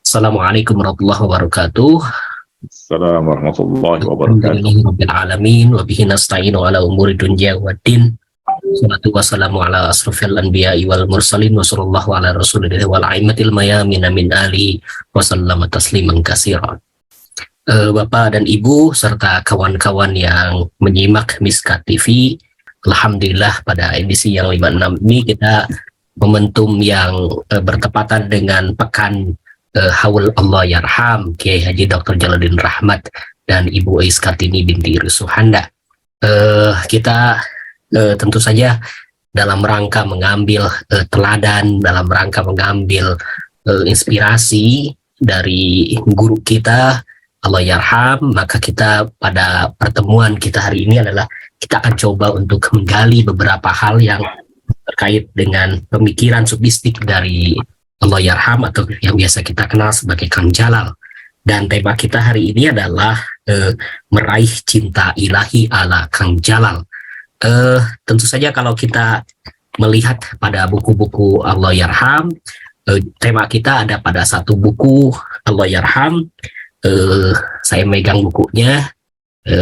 Assalamualaikum warahmatullahi wabarakatuh. Assalamualaikum warahmatullahi wabarakatuh. Alhamdulillahirabbil alamin wa bihi nasta'inu ala umuri dunya waddin. Salatu wassalamu ala asrofil anbiya'i wal mursalin wa sallallahu ala rasulillah wal a'immatil mayamin min ali wa sallama tasliman katsiran. Bapak dan Ibu serta kawan-kawan yang menyimak Miskat TV, alhamdulillah pada edisi yang 56 ini kita momentum yang bertepatan dengan pekan Haul Allah Yarham Kiai Haji Dr. Jalaluddin Rahmat dan Ibu Ais Kartini binti Rusuhanda. Kita tentu saja dalam rangka mengambil teladan, dalam rangka mengambil inspirasi dari guru kita Allah Yarham, maka kita pada pertemuan kita hari ini adalah kita akan coba untuk menggali beberapa hal yang terkait dengan pemikiran submistik dari Allah Yarham atau yang biasa kita kenal sebagai Kang Jalal. Dan tema kita hari ini adalah meraih cinta ilahi ala Kang Jalal. Tentu saja kalau kita melihat pada buku-buku Allah Yarham, tema kita ada pada satu buku Allah Yarham. Saya megang bukunya.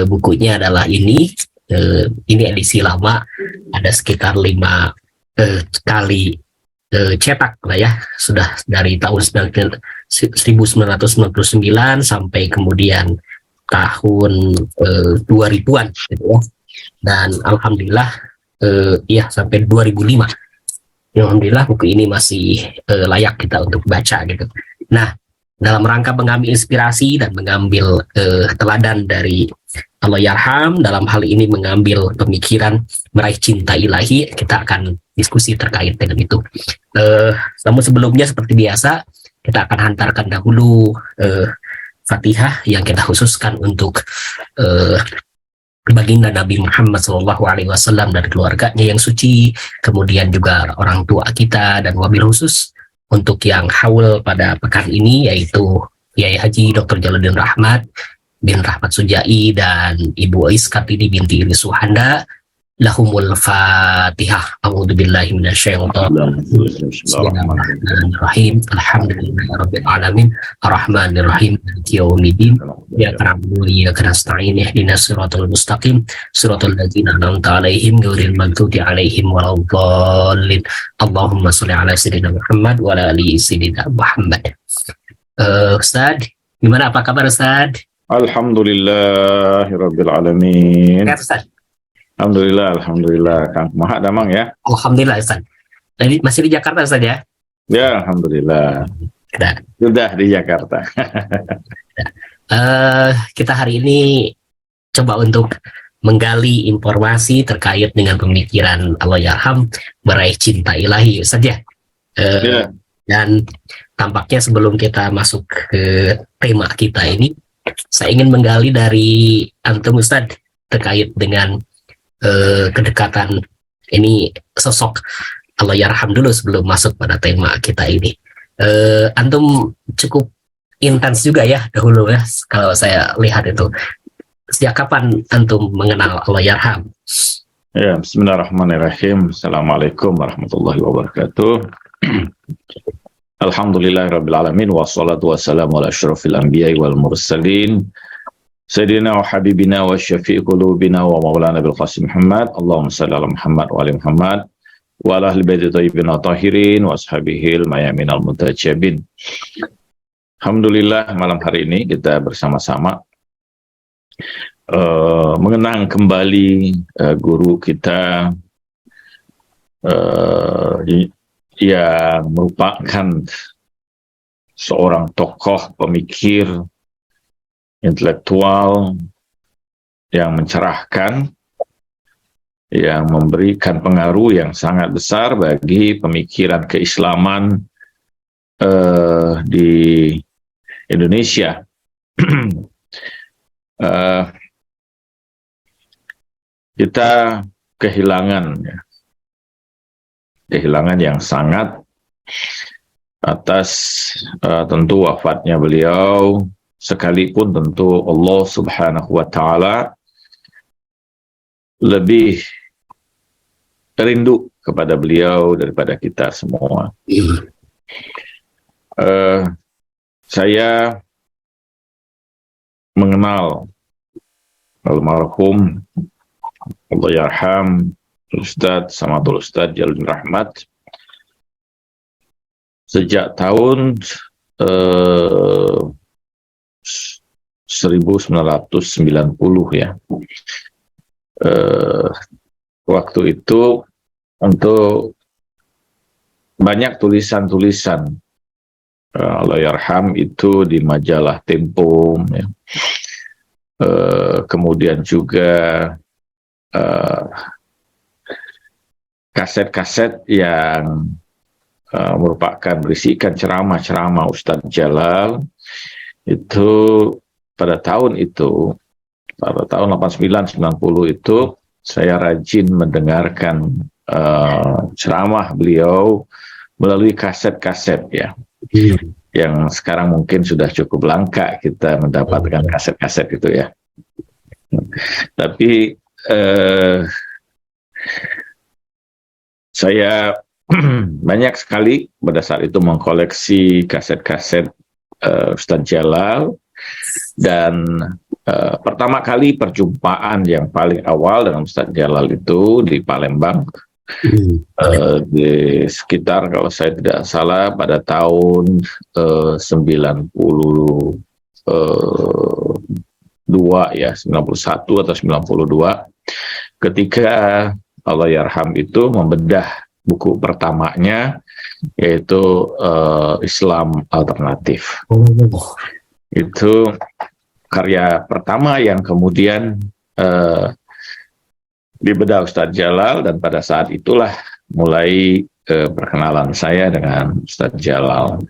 Bukunya adalah ini edisi lama, ada sekitar 5 kali cetak lah ya, sudah dari tahun 1999 sampai kemudian tahun 2000-an gitu ya. Dan alhamdulillah ya sampai 2005. Alhamdulillah buku ini masih layak kita untuk baca gitu. Nah, dalam rangka mengambil inspirasi dan mengambil teladan dari Allah Yarham, dalam hal ini mengambil pemikiran meraih cinta ilahi, kita akan diskusi terkait dengan itu. Namun sebelumnya seperti biasa, kita akan hantarkan dahulu Fatihah yang kita khususkan untuk baginda Nabi Muhammad SAW dan keluarganya yang suci, kemudian juga orang tua kita, dan wabil khusus untuk yang haul pada pekan ini yaitu Kiai Haji Dr. Jalaluddin Rahmat bin Rahmat Sujai dan Ibu Ais Kartini binti Rusuhanda. Lahumul Fatihah. A'udzubillahi minasyaitonir rajim. Bismillahirrahmanirrahim. Alhamdulillahirabbil alamin. Arrahmanirrahim. Maliki yaumiddin. Iyyaka na'budu wa iyyaka nasta'in. Ihdinas siratal mustaqim. Siratal ladzina an'amta 'alaihim ghairil maghdubi 'alaihim waladdallin. Allahumma shalli 'ala sayyidina Muhammad wa 'ala ali sayyidina Muhammad. Ustaz, gimana, apa kabar Ustaz? Alhamdulillahirabbil alamin. Ya, Ustaz. Alhamdulillah, Kang Maha Damang ya. Alhamdulillah Ustaz. Jadi masih di Jakarta Ustaz ya? Ya, alhamdulillah. Sudah di Jakarta. Kita hari ini coba untuk menggali informasi terkait dengan pemikiran Allah Yarham meraih cinta ilahi Ustaz ya. Dan tampaknya sebelum kita masuk ke tema kita ini, saya ingin menggali dari antum Ustaz terkait dengan kedekatan ini sosok Allah Yarham dulu sebelum masuk pada tema kita ini. Antum cukup intens juga ya dahulu ya, kalau saya lihat itu. Sejak kapan antum mengenal Allah Yarham? Ya, bismillahirrahmanirrahim. Assalamualaikum warahmatullahi wabarakatuh. Alhamdulillahirabbil alamin wassalatu wassalamu ala asyrofil anbiya'i wal mursalin Sayyidina wa habibina wa syafi'i qulubina wa maulana bil qasim Muhammad. Allahumma salli ala Muhammad wa ali Muhammad wa ala ahli baiti thayyibin tahirin wa ashabihil mayamin al muntajabin. Alhamdulillah, malam hari ini kita bersama-sama mengenang kembali guru kita yang merupakan seorang tokoh pemikir intelektual yang mencerahkan, yang memberikan pengaruh yang sangat besar bagi pemikiran keislaman di Indonesia. Kita kehilangan yang sangat atas tentu wafatnya beliau, sekalipun tentu Allah Subhanahu wa Ta'ala lebih rindu kepada beliau daripada kita semua. saya mengenal almarhum Allahyarham Ustadz Samatul Ustadz Jaludin Rahmat sejak tahun 1990 ya. Waktu itu untuk banyak tulisan-tulisan Allahyarham itu di majalah Tempo ya. Kemudian juga kaset-kaset yang merupakan berisikan ceramah-ceramah Ustadz Jalal itu pada tahun 89-90 itu saya rajin mendengarkan ceramah beliau melalui kaset-kaset ya. Yang sekarang mungkin sudah cukup langka kita mendapatkan kaset-kaset itu ya. Tapi saya banyak sekali pada saat itu mengkoleksi kaset-kaset Ustadz Jalal, dan pertama kali perjumpaan yang paling awal dengan Ustadz Jalal itu di Palembang, di sekitar kalau saya tidak salah pada tahun 92 ya, 91 atau 92, ketika Allahyarham itu membedah buku pertamanya, yaitu Islam Alternatif. Itu karya pertama yang kemudian dibedah Ustadz Jalal, dan pada saat itulah mulai perkenalan saya dengan Ustadz Jalal.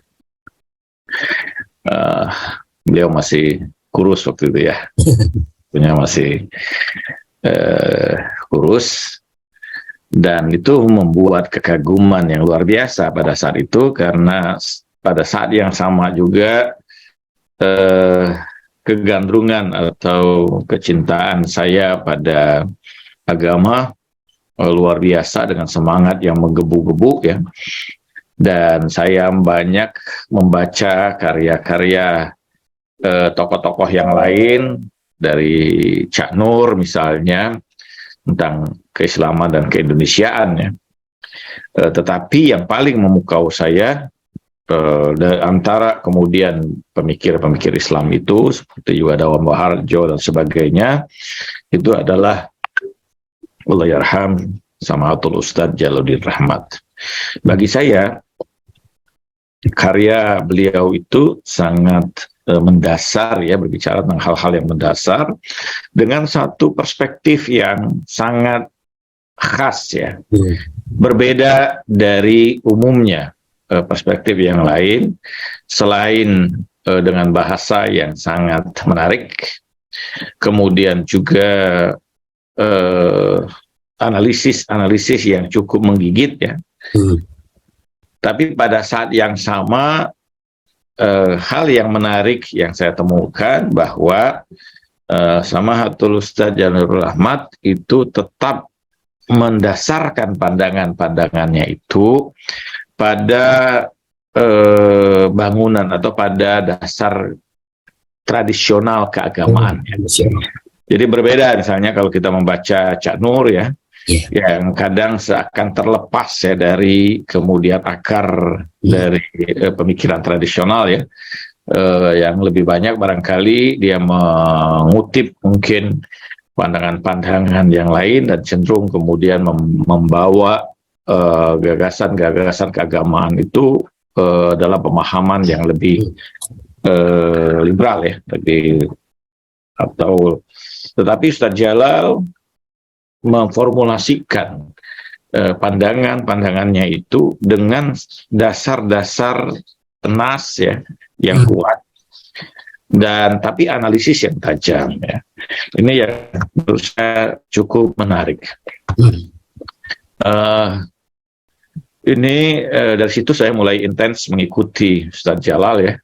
Beliau masih kurus waktu itu ya, punya masih kurus. Dan itu membuat kekaguman yang luar biasa pada saat itu, karena pada saat yang sama juga kegandrungan atau kecintaan saya pada agama luar biasa dengan semangat yang menggebu-gebu ya. Dan saya banyak membaca karya-karya tokoh-tokoh yang lain, dari Cak Nur misalnya, tentang keislaman dan keindonesiaan ya. Tetapi yang paling memukau saya antara kemudian pemikir-pemikir Islam itu seperti juga Dawam Waharjo dan sebagainya, itu adalah Allahyarham Samatul Ustadz Jaludin Rahmat. Bagi saya karya beliau itu sangat mendasar ya, berbicara tentang hal-hal yang mendasar dengan satu perspektif yang sangat khas ya, berbeda dari umumnya perspektif yang lain, selain dengan bahasa yang sangat menarik, kemudian juga analisis yang cukup menggigit ya. Tapi pada saat yang sama hal yang menarik yang saya temukan bahwa Samahatul Ustadz Jaludin Rahmat itu tetap mendasarkan pandangan-pandangannya itu pada bangunan atau pada dasar tradisional keagamaan. Jadi berbeda misalnya kalau kita membaca Cak Nur ya, yang kadang seakan terlepas ya dari kemudian akar dari pemikiran tradisional ya, yang lebih banyak barangkali dia mengutip mungkin pandangan-pandangan yang lain dan cenderung kemudian membawa gagasan-gagasan keagamaan itu dalam pemahaman yang lebih liberal ya, lebih tetapi Ustadz Jalal memformulasikan pandangan-pandangannya itu dengan dasar-dasar tenas ya, yang kuat, dan tapi analisis yang tajam ya. Ini yang menurut saya cukup menarik. Ini dari situ saya mulai intens mengikuti Ustadz Jalal ya.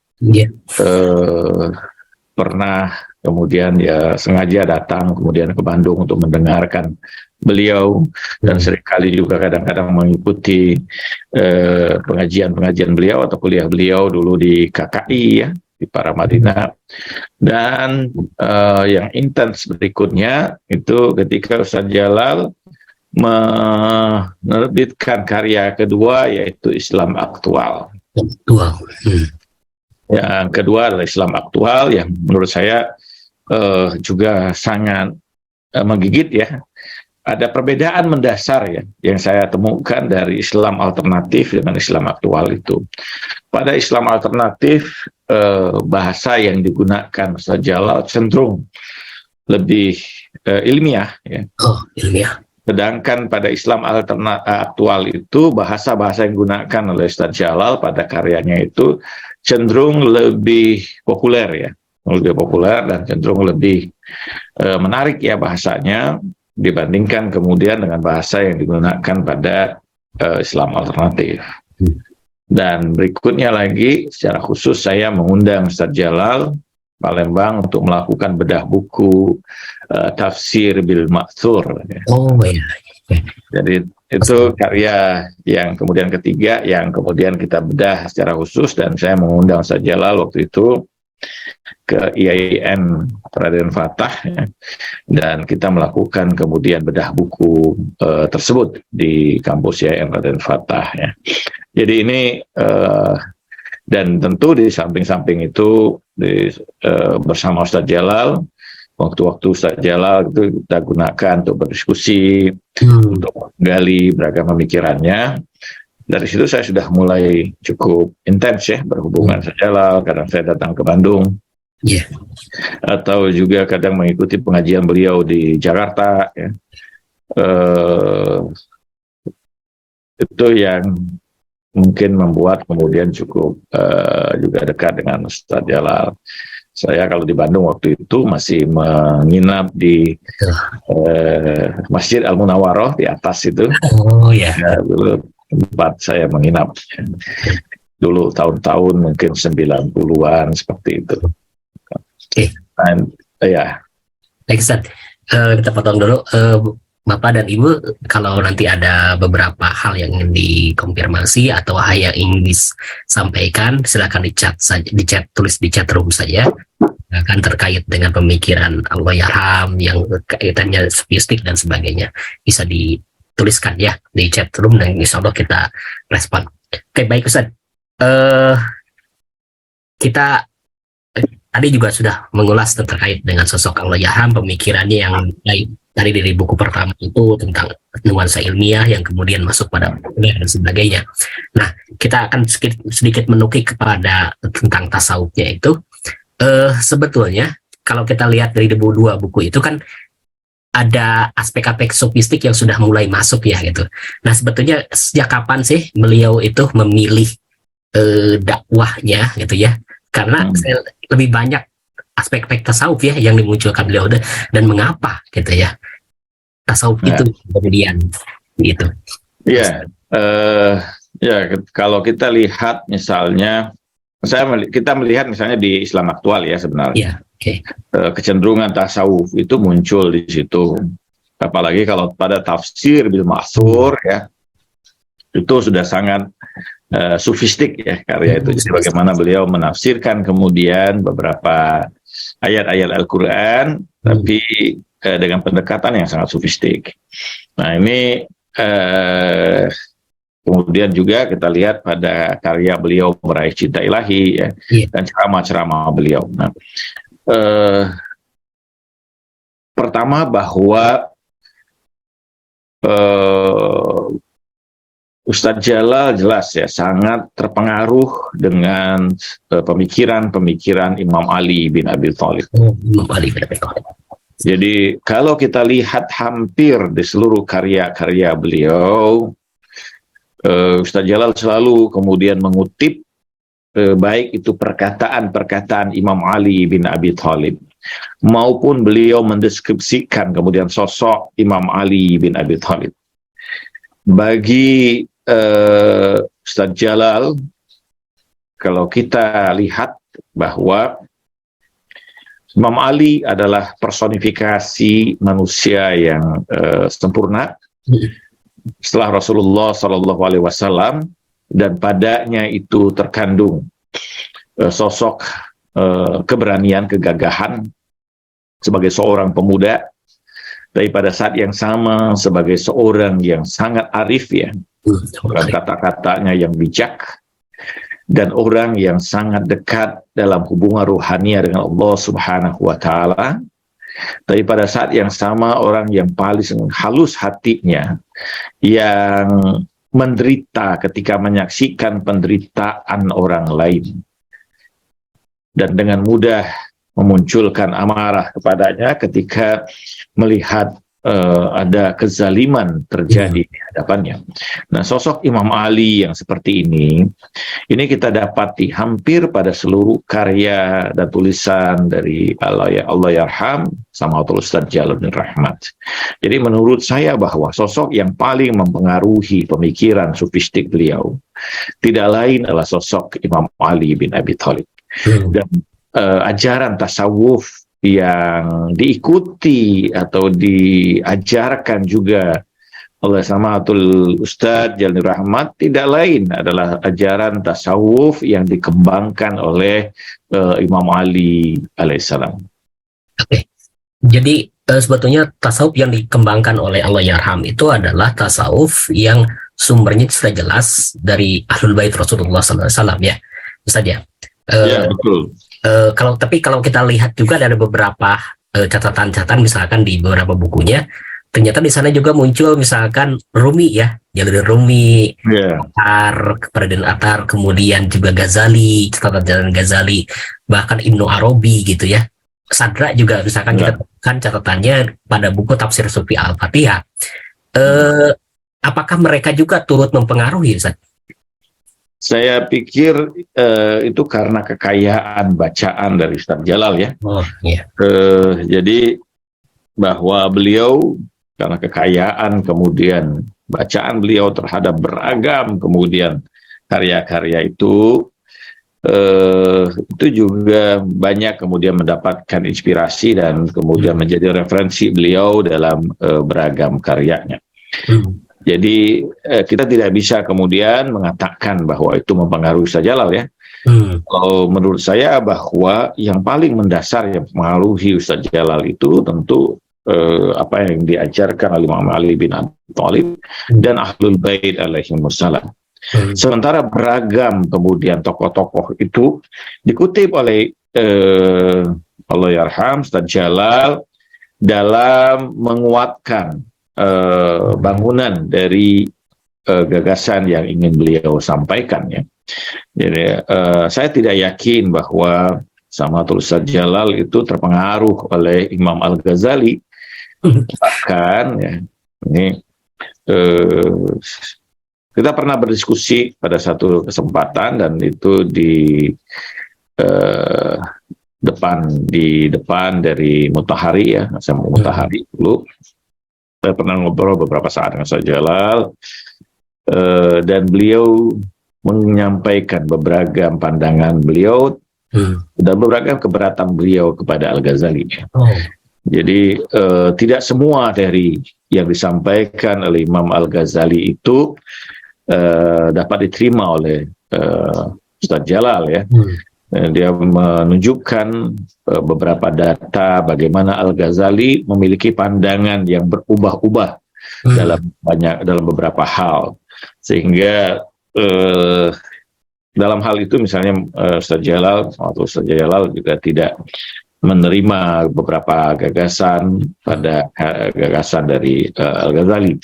Pernah kemudian ya sengaja datang kemudian ke Bandung untuk mendengarkan beliau, dan seringkali juga kadang-kadang mengikuti pengajian-pengajian beliau atau kuliah beliau dulu di KKI ya, di para Madinah. Dan yang intens berikutnya itu ketika Ustadz Jalal menerbitkan karya kedua, yaitu Islam Aktual. Wow. Yang kedua adalah Islam Aktual, yang menurut saya juga sangat menggigit ya. Ada perbedaan mendasar ya yang saya temukan dari Islam alternatif dengan Islam aktual itu. Pada Islam alternatif, bahasa yang digunakan Ustaz Jalal cenderung lebih ilmiah ya. Oh, ilmiah. Sedangkan pada Islam aktual itu bahasa-bahasa yang digunakan oleh Ustaz Jalal pada karyanya itu cenderung lebih populer ya. Lebih populer dan cenderung lebih menarik ya bahasanya, dibandingkan kemudian dengan bahasa yang digunakan pada Islam alternatif. Dan berikutnya lagi, secara khusus saya mengundang Ustadz Jalal Palembang untuk melakukan bedah buku Tafsir Bil Ma'thur. Oh iya. Jadi itu karya yang kemudian ketiga yang kemudian kita bedah secara khusus, dan saya mengundang Ustadz Jalal waktu itu ke IAIN Raden Fatah ya. Dan kita melakukan kemudian bedah buku tersebut di kampus IAIN Raden Fatah ya. Jadi ini dan tentu di samping-samping itu bersama Ustadz Jalal, waktu-waktu Ustadz Jalal itu kita gunakan untuk berdiskusi, untuk menggali beragam pemikirannya. Dari situ saya sudah mulai cukup intens ya berhubungan Ustadz Jalal. Kadang saya datang ke Bandung, atau juga kadang mengikuti pengajian beliau di Jakarta ya. Itu yang mungkin membuat kemudian cukup juga dekat dengan Ustadz Jalal. Saya kalau di Bandung waktu itu masih menginap di Masjid Al-Munawwaroh di atas itu. Oh ya. Dulu tempat saya menginap dulu tahun-tahun mungkin 90-an seperti itu. Oke. Ya. Baik Ustaz, kita potong dulu. Bapak dan Ibu, kalau nanti ada beberapa hal yang ingin dikonfirmasi atau hal yang ingin disampaikan, silakan tulis di chat room saja. Akan terkait dengan pemikiran Allahyarham yang kaitannya sofistik dan sebagainya, bisa dituliskan ya di chat room dan insya Allah kita respon. Oke, baik Ustaz. Kita tadi juga sudah mengulas terkait dengan sosok Allahyarham, pemikirannya yang dari buku pertama itu tentang nuansa ilmiah yang kemudian masuk pada populer dan sebagainya. Nah, kita akan sedikit menukik kepada tentang tasawufnya itu. Sebetulnya kalau kita lihat dari dua buku itu kan ada aspek-aspek sofistik yang sudah mulai masuk ya gitu. Nah, sebetulnya sejak kapan sih beliau itu memilih dakwahnya gitu ya? Karena saya lebih banyak aspek-aspek tasawuf ya yang dimunculkan beliau dan mengapa gitu ya tasawuf itu kemudian gitu. Iya, kalau kita lihat misalnya, kita melihat misalnya di Islam aktual ya sebenarnya. Kecenderungan tasawuf itu muncul di situ. Apalagi kalau pada Tafsir Bil Ma'thur ya, itu sudah sangat sofistik ya karya itu. Jadi bagaimana beliau menafsirkan kemudian beberapa ayat-ayat Al-Quran, tapi dengan pendekatan yang sangat sofistik. Nah ini kemudian juga kita lihat pada karya beliau Meraih Cinta Ilahi ya, dan ceramah-ceramah beliau. Nah, pertama bahwa Ustadz Jalal jelas ya sangat terpengaruh dengan pemikiran Imam Ali bin Abi Thalib. Jadi kalau kita lihat hampir di seluruh karya-karya beliau, Ustadz Jalal selalu kemudian mengutip baik itu perkataan-perkataan Imam Ali bin Abi Thalib maupun beliau mendeskripsikan kemudian sosok Imam Ali bin Abi Thalib. Bagi Ustadz Jalal, kalau kita lihat bahwa Imam Ali adalah personifikasi manusia yang sempurna setelah Rasulullah SAW, dan padanya itu terkandung sosok keberanian, kegagahan sebagai seorang pemuda, tapi pada saat yang sama sebagai seorang yang sangat arif ya, kata-katanya yang bijak, dan orang yang sangat dekat dalam hubungan ruhania dengan Allah Subhanahu wa Ta'ala. Tapi pada saat yang sama orang yang paling halus hatinya, yang menderita ketika menyaksikan penderitaan orang lain, dan dengan mudah memunculkan amarah kepadanya ketika melihat ada kezaliman terjadi di hadapannya. Nah, sosok Imam Ali yang seperti ini kita dapati hampir pada seluruh karya dan tulisan dari Allahyarham Sama'atul Ustadz Jalaluddin Rahmat. Jadi menurut saya bahwa sosok yang paling mempengaruhi pemikiran sufistik beliau tidak lain adalah sosok Imam Ali bin Abi Thalib. Dan ajaran tasawuf yang diikuti atau diajarkan juga oleh Sama'atul Ustadz Jalaluddin Rahmat tidak lain adalah ajaran tasawuf yang dikembangkan oleh Imam Ali alaihissalam. Oke. Jadi sebetulnya tasawuf yang dikembangkan oleh Allahyarham itu adalah tasawuf yang sumbernya sudah jelas dari Ahlul Bait Rasulullah SAW ya, Ustaz ya. Ya, betul. Kalau kita lihat juga ada beberapa catatan-catatan misalkan di beberapa bukunya, ternyata di sana juga muncul misalkan Rumi ya, Jalaluddin Rumi, Peraden Attar, kemudian juga Ghazali, catatan Ghazali, bahkan Ibnu Arabi gitu ya. Sadra juga misalkan kita temukan catatannya pada buku Tafsir Sufi Al-Fatihah. Apakah mereka juga turut mempengaruhi, Ustaz? Saya pikir itu karena kekayaan bacaan dari Ustadz Jalal ya. Oh, iya. Jadi bahwa beliau karena kekayaan kemudian bacaan beliau terhadap beragam kemudian karya-karya itu juga banyak kemudian mendapatkan inspirasi dan kemudian menjadi referensi beliau dalam beragam karyanya. Jadi kita tidak bisa kemudian mengatakan bahwa itu mempengaruhi Ustadz Jalal ya. Kalau menurut saya bahwa yang paling mendasar yang mempengaruhi Ustadz Jalal itu tentu apa yang diajarkan oleh Imam Ali bin Abi Thalib dan Ahlul Bait alaihimussalam. Sementara beragam kemudian tokoh-tokoh itu dikutip oleh Allahyarham Ustadz Jalal dalam menguatkan bangunan dari gagasan yang ingin beliau sampaikan ya. Jadi saya tidak yakin bahwa Sama'atul Ustadz Jalal itu terpengaruh oleh Imam Al-Ghazali. Bahkan ya, ini kita pernah berdiskusi pada satu kesempatan dan itu di depan dari Mutahari ya, saya Mutahari dulu. Saya pernah ngobrol beberapa saat dengan Ustadz Jalal dan beliau menyampaikan beberapa pandangan beliau dan beberapa keberatan beliau kepada Al-Ghazali. Jadi tidak semua dari yang disampaikan oleh Imam Al-Ghazali itu dapat diterima oleh Ustadz Jalal ya. Dia menunjukkan beberapa data bagaimana Al-Ghazali memiliki pandangan yang berubah-ubah dalam beberapa hal, sehingga dalam hal itu misalnya Ustadz Jalal atau Ustadz Jalal juga tidak menerima beberapa gagasan dari Al-Ghazali.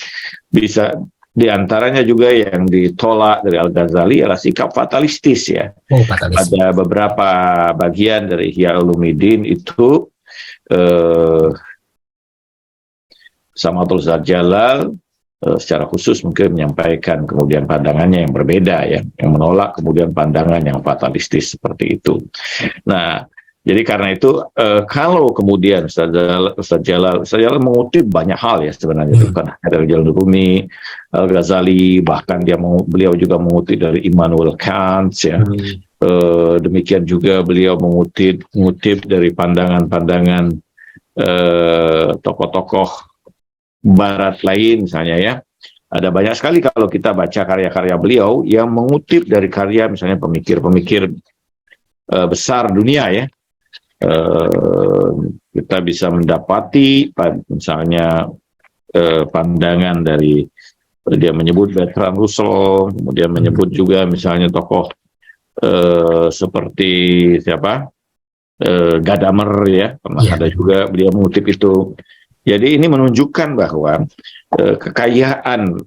Bisa di antaranya juga yang ditolak dari Al-Ghazali adalah sikap fatalistis ya. Ada beberapa bagian dari Ihya Ulumuddin itu Sama'atul Ustadz Jalal secara khusus mungkin menyampaikan kemudian pandangannya yang berbeda ya, yang menolak kemudian pandangan yang fatalistis seperti itu. Nah, jadi karena itu kalau kemudian Ustadz Jalal mengutip banyak hal ya sebenarnya, bukan hanya dari Jalaluddin Rumi, Al-Ghazali, bahkan beliau juga mengutip dari Immanuel Kant ya. Demikian juga beliau mengutip dari pandangan-pandangan tokoh-tokoh Barat lain misalnya ya. Ada banyak sekali kalau kita baca karya-karya beliau yang mengutip dari karya misalnya pemikir-pemikir besar dunia ya. Kita bisa mendapati misalnya pandangan dari dia menyebut Bertrand Russell, kemudian menyebut juga misalnya tokoh seperti siapa Gadamer ya, pernah ada juga beliau mengutip itu. Jadi ini menunjukkan bahwa kekayaan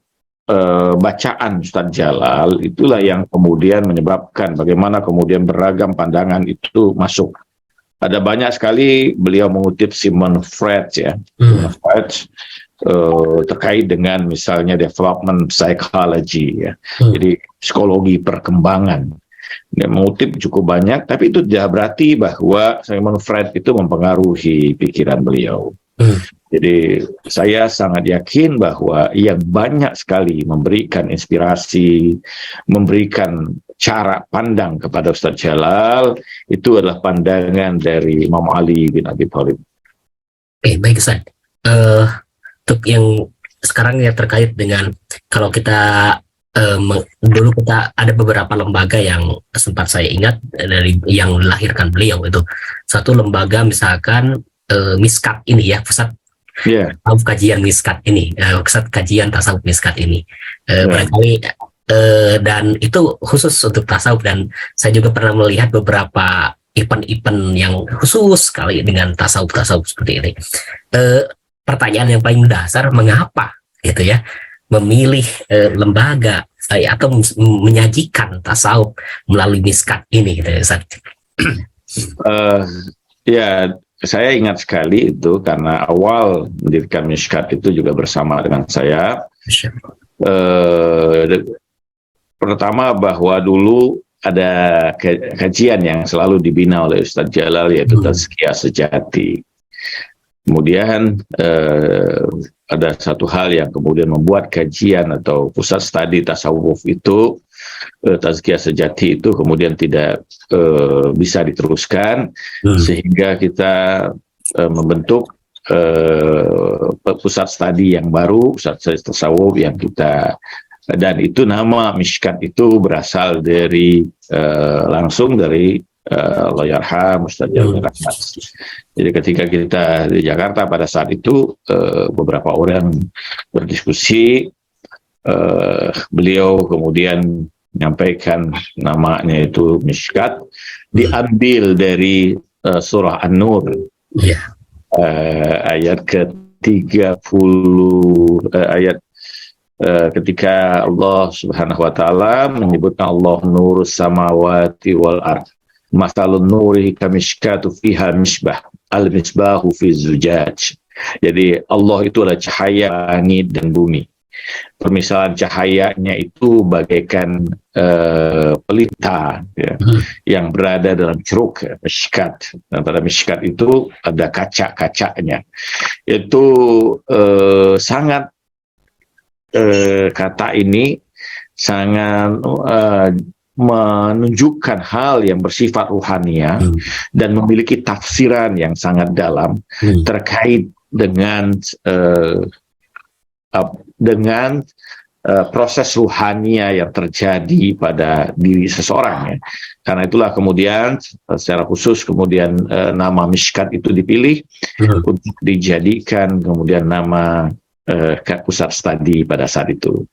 bacaan Ustadz Jalal itulah yang kemudian menyebabkan bagaimana kemudian beragam pandangan itu masuk. Ada banyak sekali beliau mengutip Sigmund Freud ya, Sigmund Freud terkait dengan misalnya development psychology ya, jadi psikologi perkembangan. Dia mengutip cukup banyak, tapi itu tidak berarti bahwa Sigmund Freud itu mempengaruhi pikiran beliau. Jadi saya sangat yakin bahwa ia banyak sekali memberikan inspirasi, memberikan cara pandang kepada Ustadz Jalal, itu adalah pandangan dari Imam Ali bin Abi Thalib. Oke, baik Ustaz. Untuk yang sekarang ya terkait dengan kalau kita dulu kita ada beberapa lembaga yang sempat saya ingat dari yang dilahirkan beliau itu. Satu lembaga misalkan Miskat ini ya, pusat kajian Miskat ini, pusat kajian tasawuf Miskat ini. Barangkali dan itu khusus untuk tasawuf, dan saya juga pernah melihat beberapa event-event yang khusus sekali dengan tasawuf seperti ini. Pertanyaan yang paling dasar, mengapa gitu ya memilih lembaga atau menyajikan tasawuf melalui Miskat ini gitu ya, Ustaz? Ya, saya ingat sekali itu karena awal mendirikan Miskat itu juga bersama dengan saya. Pertama bahwa dulu ada kajian yang selalu dibina oleh Ustadz Jalal, yaitu Tazkiyah Sejati. Kemudian ada satu hal yang kemudian membuat kajian atau pusat studi tasawuf itu, Tazkiyah Sejati itu kemudian tidak bisa diteruskan, sehingga kita membentuk pusat studi yang baru, pusat studi tasawuf yang kita, dan itu nama Mishkat itu berasal dari langsung dari Allahyarham Ustadz Jalal Rahmat. Jadi ketika kita di Jakarta pada saat itu beberapa orang berdiskusi, beliau kemudian menyampaikan namanya itu Mishkat, diambil dari surah An-Nur, ayat ke-30, ayat ketika Allah Subhanahu wa taala menyebutkan Allah nurus samawati wal ard, masalun nuri kamishkatu fiha misbah, al-misbahu fi zujaj. Jadi Allah itu adalah cahaya langit dan bumi. Permisalan cahayanya itu bagaikan pelita ya, yang berada dalam ceruk mishkat. Dan pada mishkat itu ada kaca-kacanya. Itu sangat kata ini sangat menunjukkan hal yang bersifat ruhania dan memiliki tafsiran yang sangat dalam terkait dengan proses ruhania yang terjadi pada diri seseorang ya. Karena itulah kemudian secara khusus kemudian nama Mishkat itu dipilih untuk dijadikan kemudian nama pusat studi pada saat itu.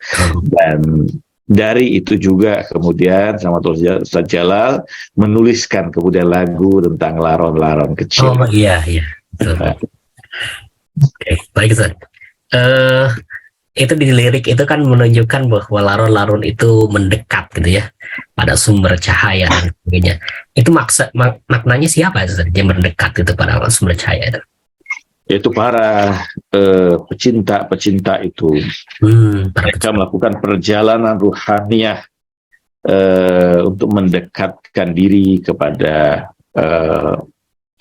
Dan dari itu juga kemudian sama Ustadz Jalal menuliskan kemudian lagu tentang laron-laron kecil. Oh iya. Oke, baik Ustaz. Itu di lirik itu kan menunjukkan bahwa laron-laron itu mendekat gitu ya pada sumber cahaya dan sebagainya. Itu maknanya siapa Ustaz? Dia mendekat itu pada sumber cahaya itu? Yaitu para pecinta itu, mereka melakukan perjalanan ruhaniah untuk mendekatkan diri kepada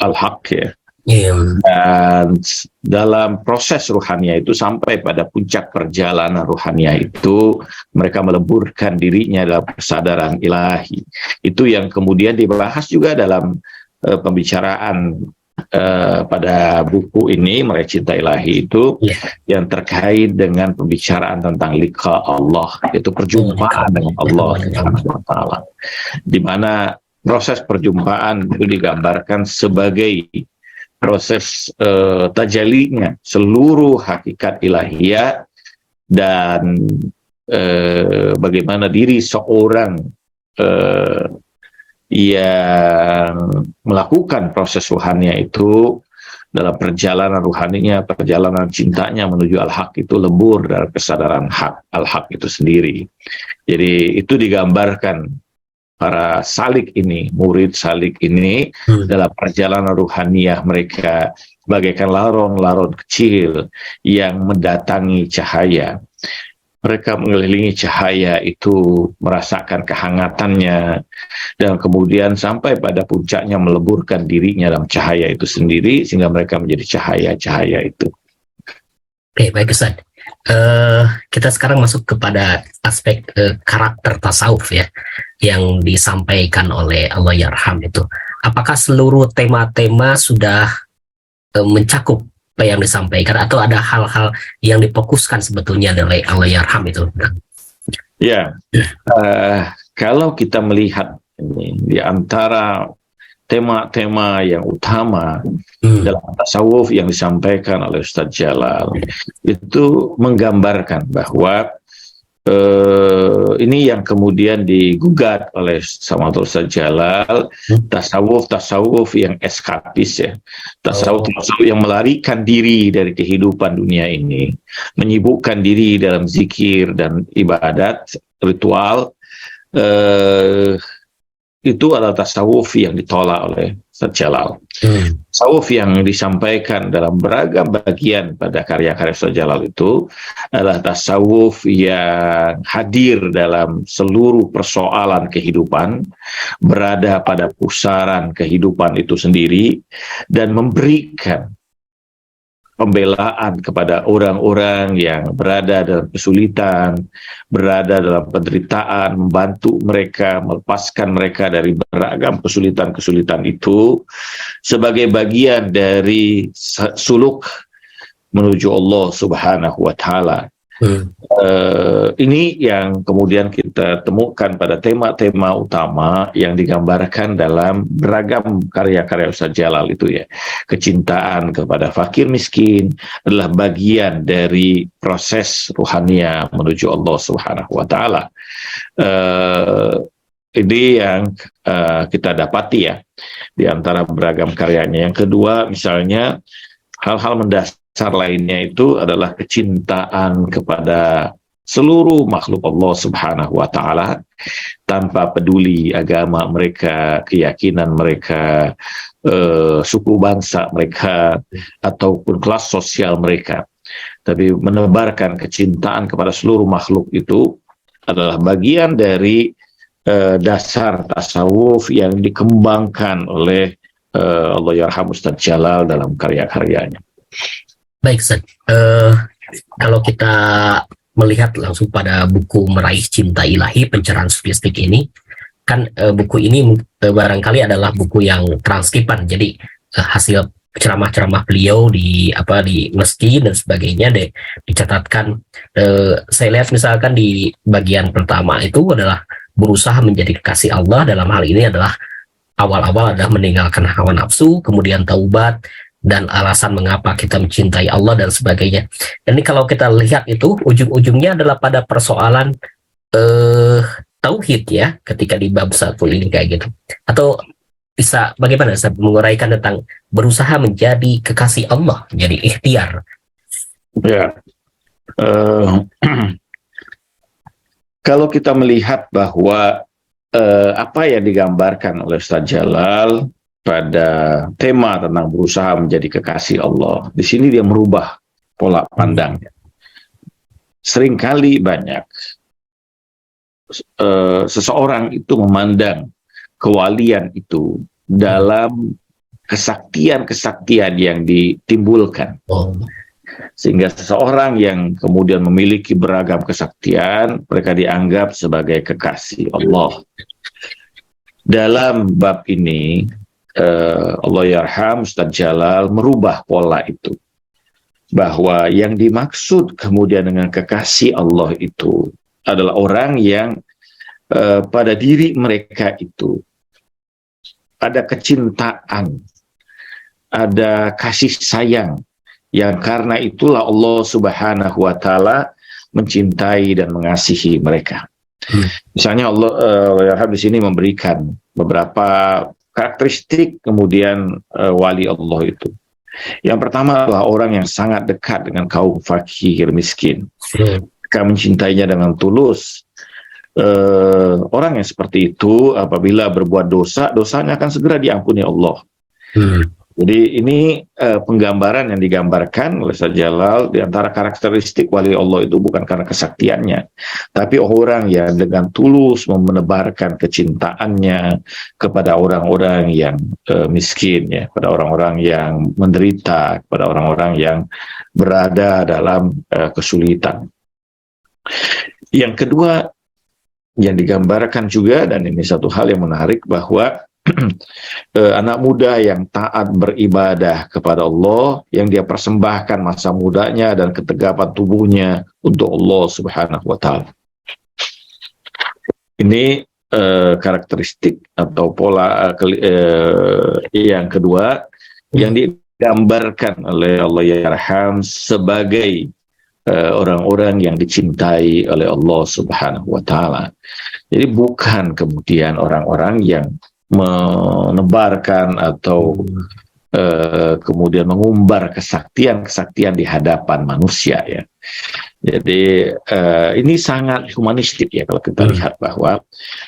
al-haq ya. Dan dalam proses ruhaniah itu sampai pada puncak perjalanan ruhaniah itu mereka meleburkan dirinya dalam kesadaran ilahi. Itu yang kemudian dibahas juga dalam pembicaraan pada buku ini Meraih Cinta Ilahi itu yang terkait dengan pembicaraan tentang liqa Allah, yaitu perjumpaan dengan Allah Subhanahu wa taala, di mana proses perjumpaan itu digambarkan sebagai proses tajalinya seluruh hakikat ilahiyah dan bagaimana diri seorang yang melakukan proses ruhaninya itu dalam perjalanan ruhaninya, perjalanan cintanya menuju al-haq itu lebur dari kesadaran hak, al-haq itu sendiri. Jadi itu digambarkan para salik ini, murid salik ini dalam perjalanan ruhaniyah mereka bagaikan laron-laron kecil yang mendatangi cahaya. Mereka mengelilingi cahaya itu, merasakan kehangatannya, dan kemudian sampai pada puncaknya meleburkan dirinya dalam cahaya itu sendiri, sehingga mereka menjadi cahaya-cahaya itu. Oke, baik Ustaz. Kita sekarang masuk kepada aspek karakter tasawuf ya, yang disampaikan oleh Allahyarham itu. Apakah seluruh tema-tema sudah mencakup apa yang disampaikan, atau ada hal-hal yang difokuskan sebetulnya dari Allahyarham itu? Ya, kalau kita melihat ini, di antara tema-tema yang utama dalam tasawuf yang disampaikan oleh Ustadz Jalal itu menggambarkan bahwa ini yang kemudian digugat oleh sama Ustadz Jalal, tasawuf yang eskapis ya, tasawuf yang melarikan diri dari kehidupan dunia ini, menyibukkan diri dalam zikir dan ibadat ritual. Itu adalah tasawuf yang ditolak oleh Ustadz Jalal. Tasawuf yang disampaikan dalam beragam bagian pada karya-karya Ustadz Jalal itu adalah tasawuf yang hadir dalam seluruh persoalan kehidupan, berada pada pusaran kehidupan itu sendiri, dan memberikan pembelaan kepada orang-orang yang berada dalam kesulitan, berada dalam penderitaan, membantu mereka, melepaskan mereka dari beragam kesulitan-kesulitan itu sebagai bagian dari suluk menuju Allah Subhanahu wa Ta'ala. Ini yang kemudian kita temukan pada tema-tema utama yang digambarkan dalam beragam karya-karya Ustadz Jalal itu ya. Kecintaan kepada fakir miskin adalah bagian dari proses ruhania menuju Allah Subhanahu wa Ta'ala. Ini yang kita dapati ya di antara beragam karyanya. Yang kedua, misalnya hal-hal mendasar lainnya itu adalah kecintaan kepada seluruh makhluk Allah Subhanahu wa Ta'ala tanpa peduli agama mereka, keyakinan mereka, suku bangsa mereka, ataupun kelas sosial mereka. Tapi menebarkan kecintaan kepada seluruh makhluk itu adalah bagian dari dasar tasawuf yang dikembangkan oleh Allahyarham Ustadz Jalal dalam karya-karyanya. Baik, Ustaz. Kalau kita melihat langsung pada buku Meraih Cinta Ilahi, Pencerahan Sufistik ini, kan buku ini barangkali adalah buku yang transkripan, jadi hasil ceramah-ceramah beliau di masjid dan sebagainya dicatatkan. Saya lihat misalkan di bagian pertama itu adalah berusaha menjadi kekasih Allah, dalam hal ini adalah awal-awal adalah meninggalkan hawa nafsu, kemudian taubat, dan alasan mengapa kita mencintai Allah dan sebagainya. Ini kalau kita lihat itu ujung-ujungnya adalah pada persoalan tauhid ya, ketika di bab 1 ini kayak gitu. Atau bisa bagaimana saya menguraikan tentang berusaha menjadi kekasih Allah, jadi ikhtiar. Ya, kalau kita melihat bahwa apa yang digambarkan oleh Ustadz Jalal pada tema tentang berusaha menjadi kekasih Allah, di sini dia merubah pola pandangnya. Seringkali banyak seseorang itu memandang kewalian itu dalam kesaktian-kesaktian yang ditimbulkan. Sehingga seseorang yang kemudian memiliki beragam kesaktian, mereka dianggap sebagai kekasih Allah. Dalam bab ini, Allahyarham Ustadz Jalal merubah pola itu. Bahwa yang dimaksud kemudian dengan kekasih Allah itu adalah orang yang pada diri mereka itu ada kecintaan, ada kasih sayang, yang karena itulah Allah Subhanahu wa Ta'ala mencintai dan mengasihi mereka. Misalnya Allah di sini memberikan beberapa karakteristik kemudian wali Allah itu. Yang pertama adalah orang yang sangat dekat dengan kaum fakir miskin. Mereka mencintainya dengan tulus. Orang yang seperti itu apabila berbuat dosa, dosanya akan segera diampuni Allah. Jadi ini penggambaran yang digambarkan oleh Ustaz Jalal di antara karakteristik wali Allah itu bukan karena kesaktiannya, tapi orang yang dengan tulus menebarkan kecintaannya kepada orang-orang yang miskin, ya, kepada orang-orang yang menderita, kepada orang-orang yang berada dalam kesulitan. Yang kedua yang digambarkan juga, dan ini satu hal yang menarik, bahwa anak muda yang taat beribadah kepada Allah, yang dia persembahkan masa mudanya dan ketegapan tubuhnya untuk Allah Subhanahu wa Ta'ala. Ini karakteristik atau pola yang kedua yang digambarkan oleh Allah Yarham sebagai orang-orang yang dicintai oleh Allah Subhanahu wa Ta'ala. Jadi bukan kemudian orang-orang yang menebarkan atau kemudian mengumbar kesaktian di hadapan manusia, ya. Jadi ini sangat humanistik, ya, kalau kita lihat bahwa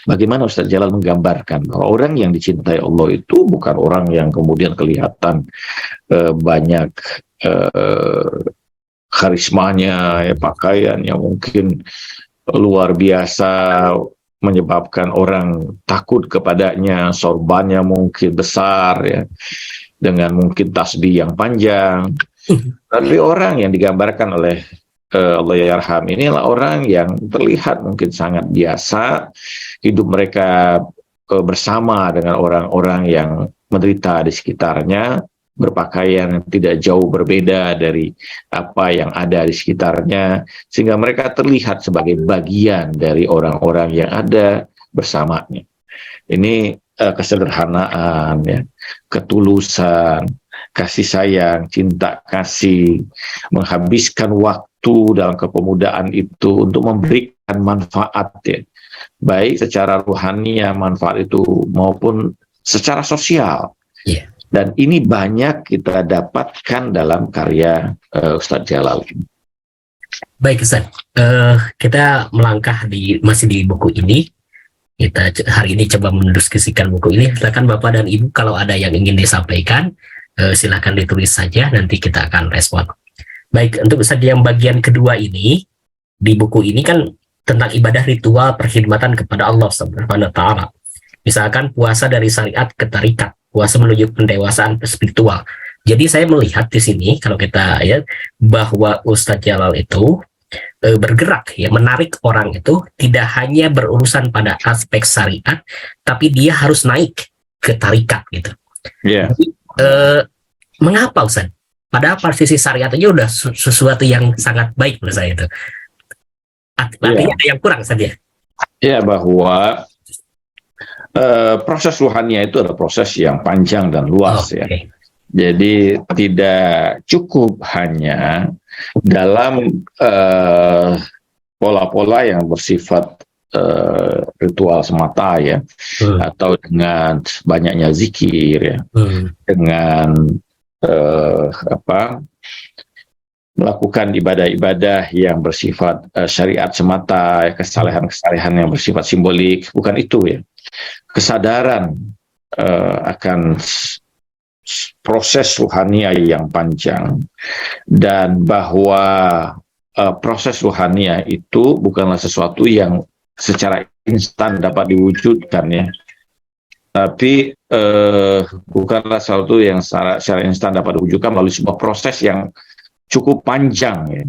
bagaimana Ustaz Jalal menggambarkan bahwa orang yang dicintai Allah itu bukan orang yang kemudian kelihatan banyak karismanya, ya, pakaiannya mungkin luar biasa menyebabkan orang takut kepadanya, sorbannya mungkin besar, ya, dengan mungkin tasbih yang panjang. Tapi orang yang digambarkan oleh Allah Yarham inilah orang yang terlihat mungkin sangat biasa, hidup mereka bersama dengan orang-orang yang menderita di sekitarnya, berpakaian yang tidak jauh berbeda dari apa yang ada di sekitarnya, sehingga mereka terlihat sebagai bagian dari orang-orang yang ada bersamanya. Ini kesederhanaan, ya, ketulusan, kasih sayang, cinta kasih, menghabiskan waktu dalam kepemudaan itu untuk memberikan manfaat, ya, baik secara rohani manfaat itu maupun secara sosial. Yeah. Dan ini banyak kita dapatkan dalam karya Ustaz Jalal. Baik Ustaz, kita melangkah masih di buku ini. Kita hari ini coba mendiskusikan buku ini. Silakan Bapak dan Ibu kalau ada yang ingin disampaikan, silakan ditulis saja, nanti kita akan respon. Baik, untuk Ustaz yang bagian kedua ini, di buku ini kan tentang ibadah ritual perkhidmatan kepada Allah Subhanahu wa Ta'ala. Misalkan puasa dari syariat ke tarikat, puasa menuju pendewasaan spiritual. Jadi saya melihat di sini kalau kita ya bahwa Ustadz Jalal itu bergerak, ya, menarik orang itu tidak hanya berurusan pada aspek syariat, tapi dia harus naik ke tarikat gitu. Yeah. Jadi, mengapa Ustadz? Padahal sisi syariat aja udah sesuatu yang sangat baik menurut saya itu. Artinya ada yang kurang saja. Ya, bahwa proses ruhania itu adalah proses yang panjang dan luas, ya. Jadi tidak cukup hanya dalam pola-pola yang bersifat ritual semata, ya, atau dengan banyaknya zikir, ya, dengan melakukan ibadah-ibadah yang bersifat syariat semata, kesalehan-kesalehan yang bersifat simbolik, bukan itu, ya. Kesadaran akan proses ruhania yang panjang, dan bahwa proses ruhania itu bukanlah sesuatu yang secara instan dapat diwujudkan, ya, tapi bukanlah sesuatu yang secara instan dapat diwujudkan melalui sebuah proses yang cukup panjang, ya.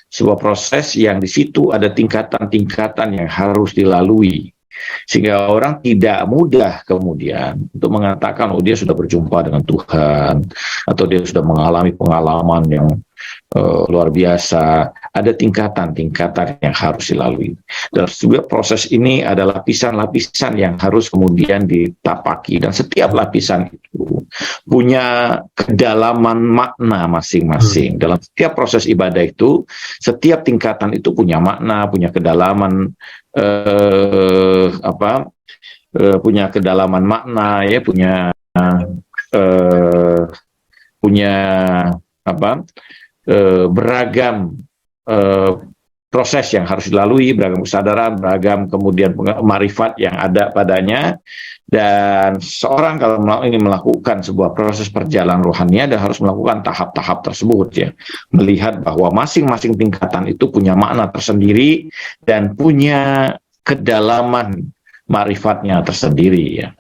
Sebuah proses yang di situ ada tingkatan-tingkatan yang harus dilalui, sehingga orang tidak mudah kemudian untuk mengatakan oh dia sudah berjumpa dengan Tuhan atau dia sudah mengalami pengalaman yang luar biasa ada tingkatan-tingkatan yang harus dilalui. Dalam sebuah proses ini ada lapisan-lapisan yang harus kemudian ditapaki, dan setiap lapisan itu punya kedalaman makna masing-masing. Dalam setiap proses ibadah itu, setiap tingkatan itu punya makna, punya kedalaman punya kedalaman makna, ya, punya beragam proses yang harus dilalui, beragam kesadaran, beragam kemudian marifat yang ada padanya. Dan seorang kalau ingin melakukan sebuah proses perjalanan rohaninya, dia harus melakukan tahap-tahap tersebut, ya, melihat bahwa masing-masing tingkatan itu punya makna tersendiri dan punya kedalaman marifatnya tersendiri, ya.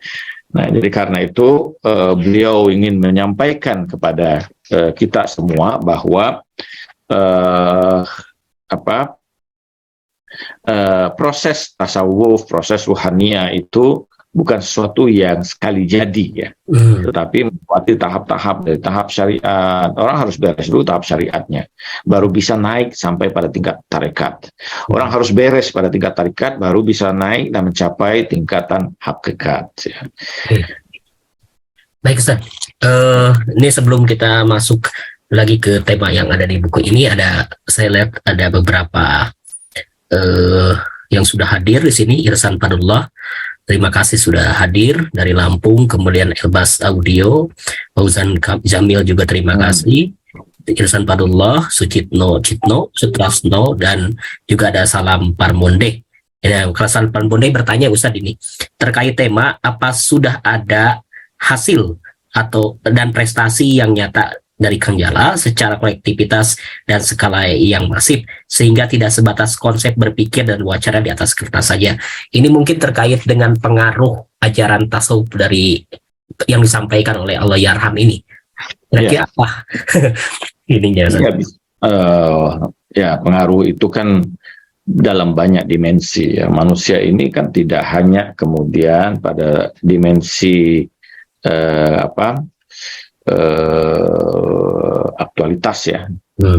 Nah, jadi karena itu beliau ingin menyampaikan kepada kita semua bahwa proses tasawuf, proses ruhaniyah itu bukan sesuatu yang sekali jadi, ya, tetapi melewati tahap-tahap. Dari tahap syariat, orang harus beres dulu tahap syariatnya, baru bisa naik sampai pada tingkat tarekat. Orang harus beres pada tingkat tarekat, baru bisa naik dan mencapai tingkatan hakikat, ya. Baik, Ustaz. Ini sebelum kita masuk lagi ke tema yang ada di buku ini, saya lihat ada beberapa yang sudah hadir di sini. Irsan Padullah, terima kasih sudah hadir dari Lampung. Kemudian Elbas Audio, Fauzan Jamil juga terima kasih. Irsan Padullah, Sucitno, Sutrasno, dan juga ada Salam Parmonde. Ya, Salam Parmonde bertanya, Ustadz, ini terkait tema apa sudah ada hasil dan prestasi yang nyata dari Kang Jalal secara kolektivitas dan skala yang masif, sehingga tidak sebatas konsep berpikir dan wacana di atas kertas saja. Ini mungkin terkait dengan pengaruh ajaran tasawuf dari yang disampaikan oleh Allah Yarham ini. Kira-kira apa ininya? Pengaruh itu kan dalam banyak dimensi, ya. Manusia ini kan tidak hanya kemudian pada dimensi aktualitas, ya,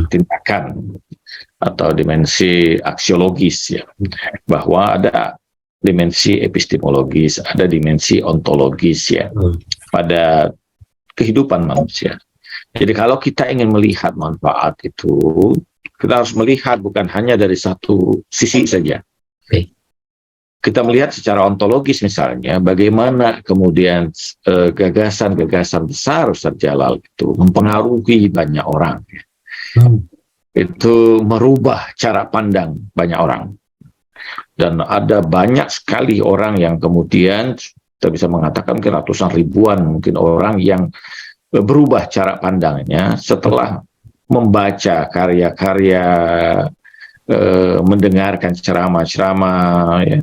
tindakan atau dimensi aksiologis, ya, bahwa ada dimensi epistemologis, ada dimensi ontologis, ya, pada kehidupan manusia. Jadi kalau kita ingin melihat manfaat itu, kita harus melihat bukan hanya dari satu sisi saja. Kita melihat secara ontologis, misalnya bagaimana kemudian gagasan-gagasan besar Ustaz Jalal itu mempengaruhi banyak orang. Itu merubah cara pandang banyak orang. Dan ada banyak sekali orang yang kemudian kita bisa mengatakan mungkin ratusan ribuan mungkin orang yang berubah cara pandangnya setelah membaca karya-karya, mendengarkan ceramah-ceramah, ya,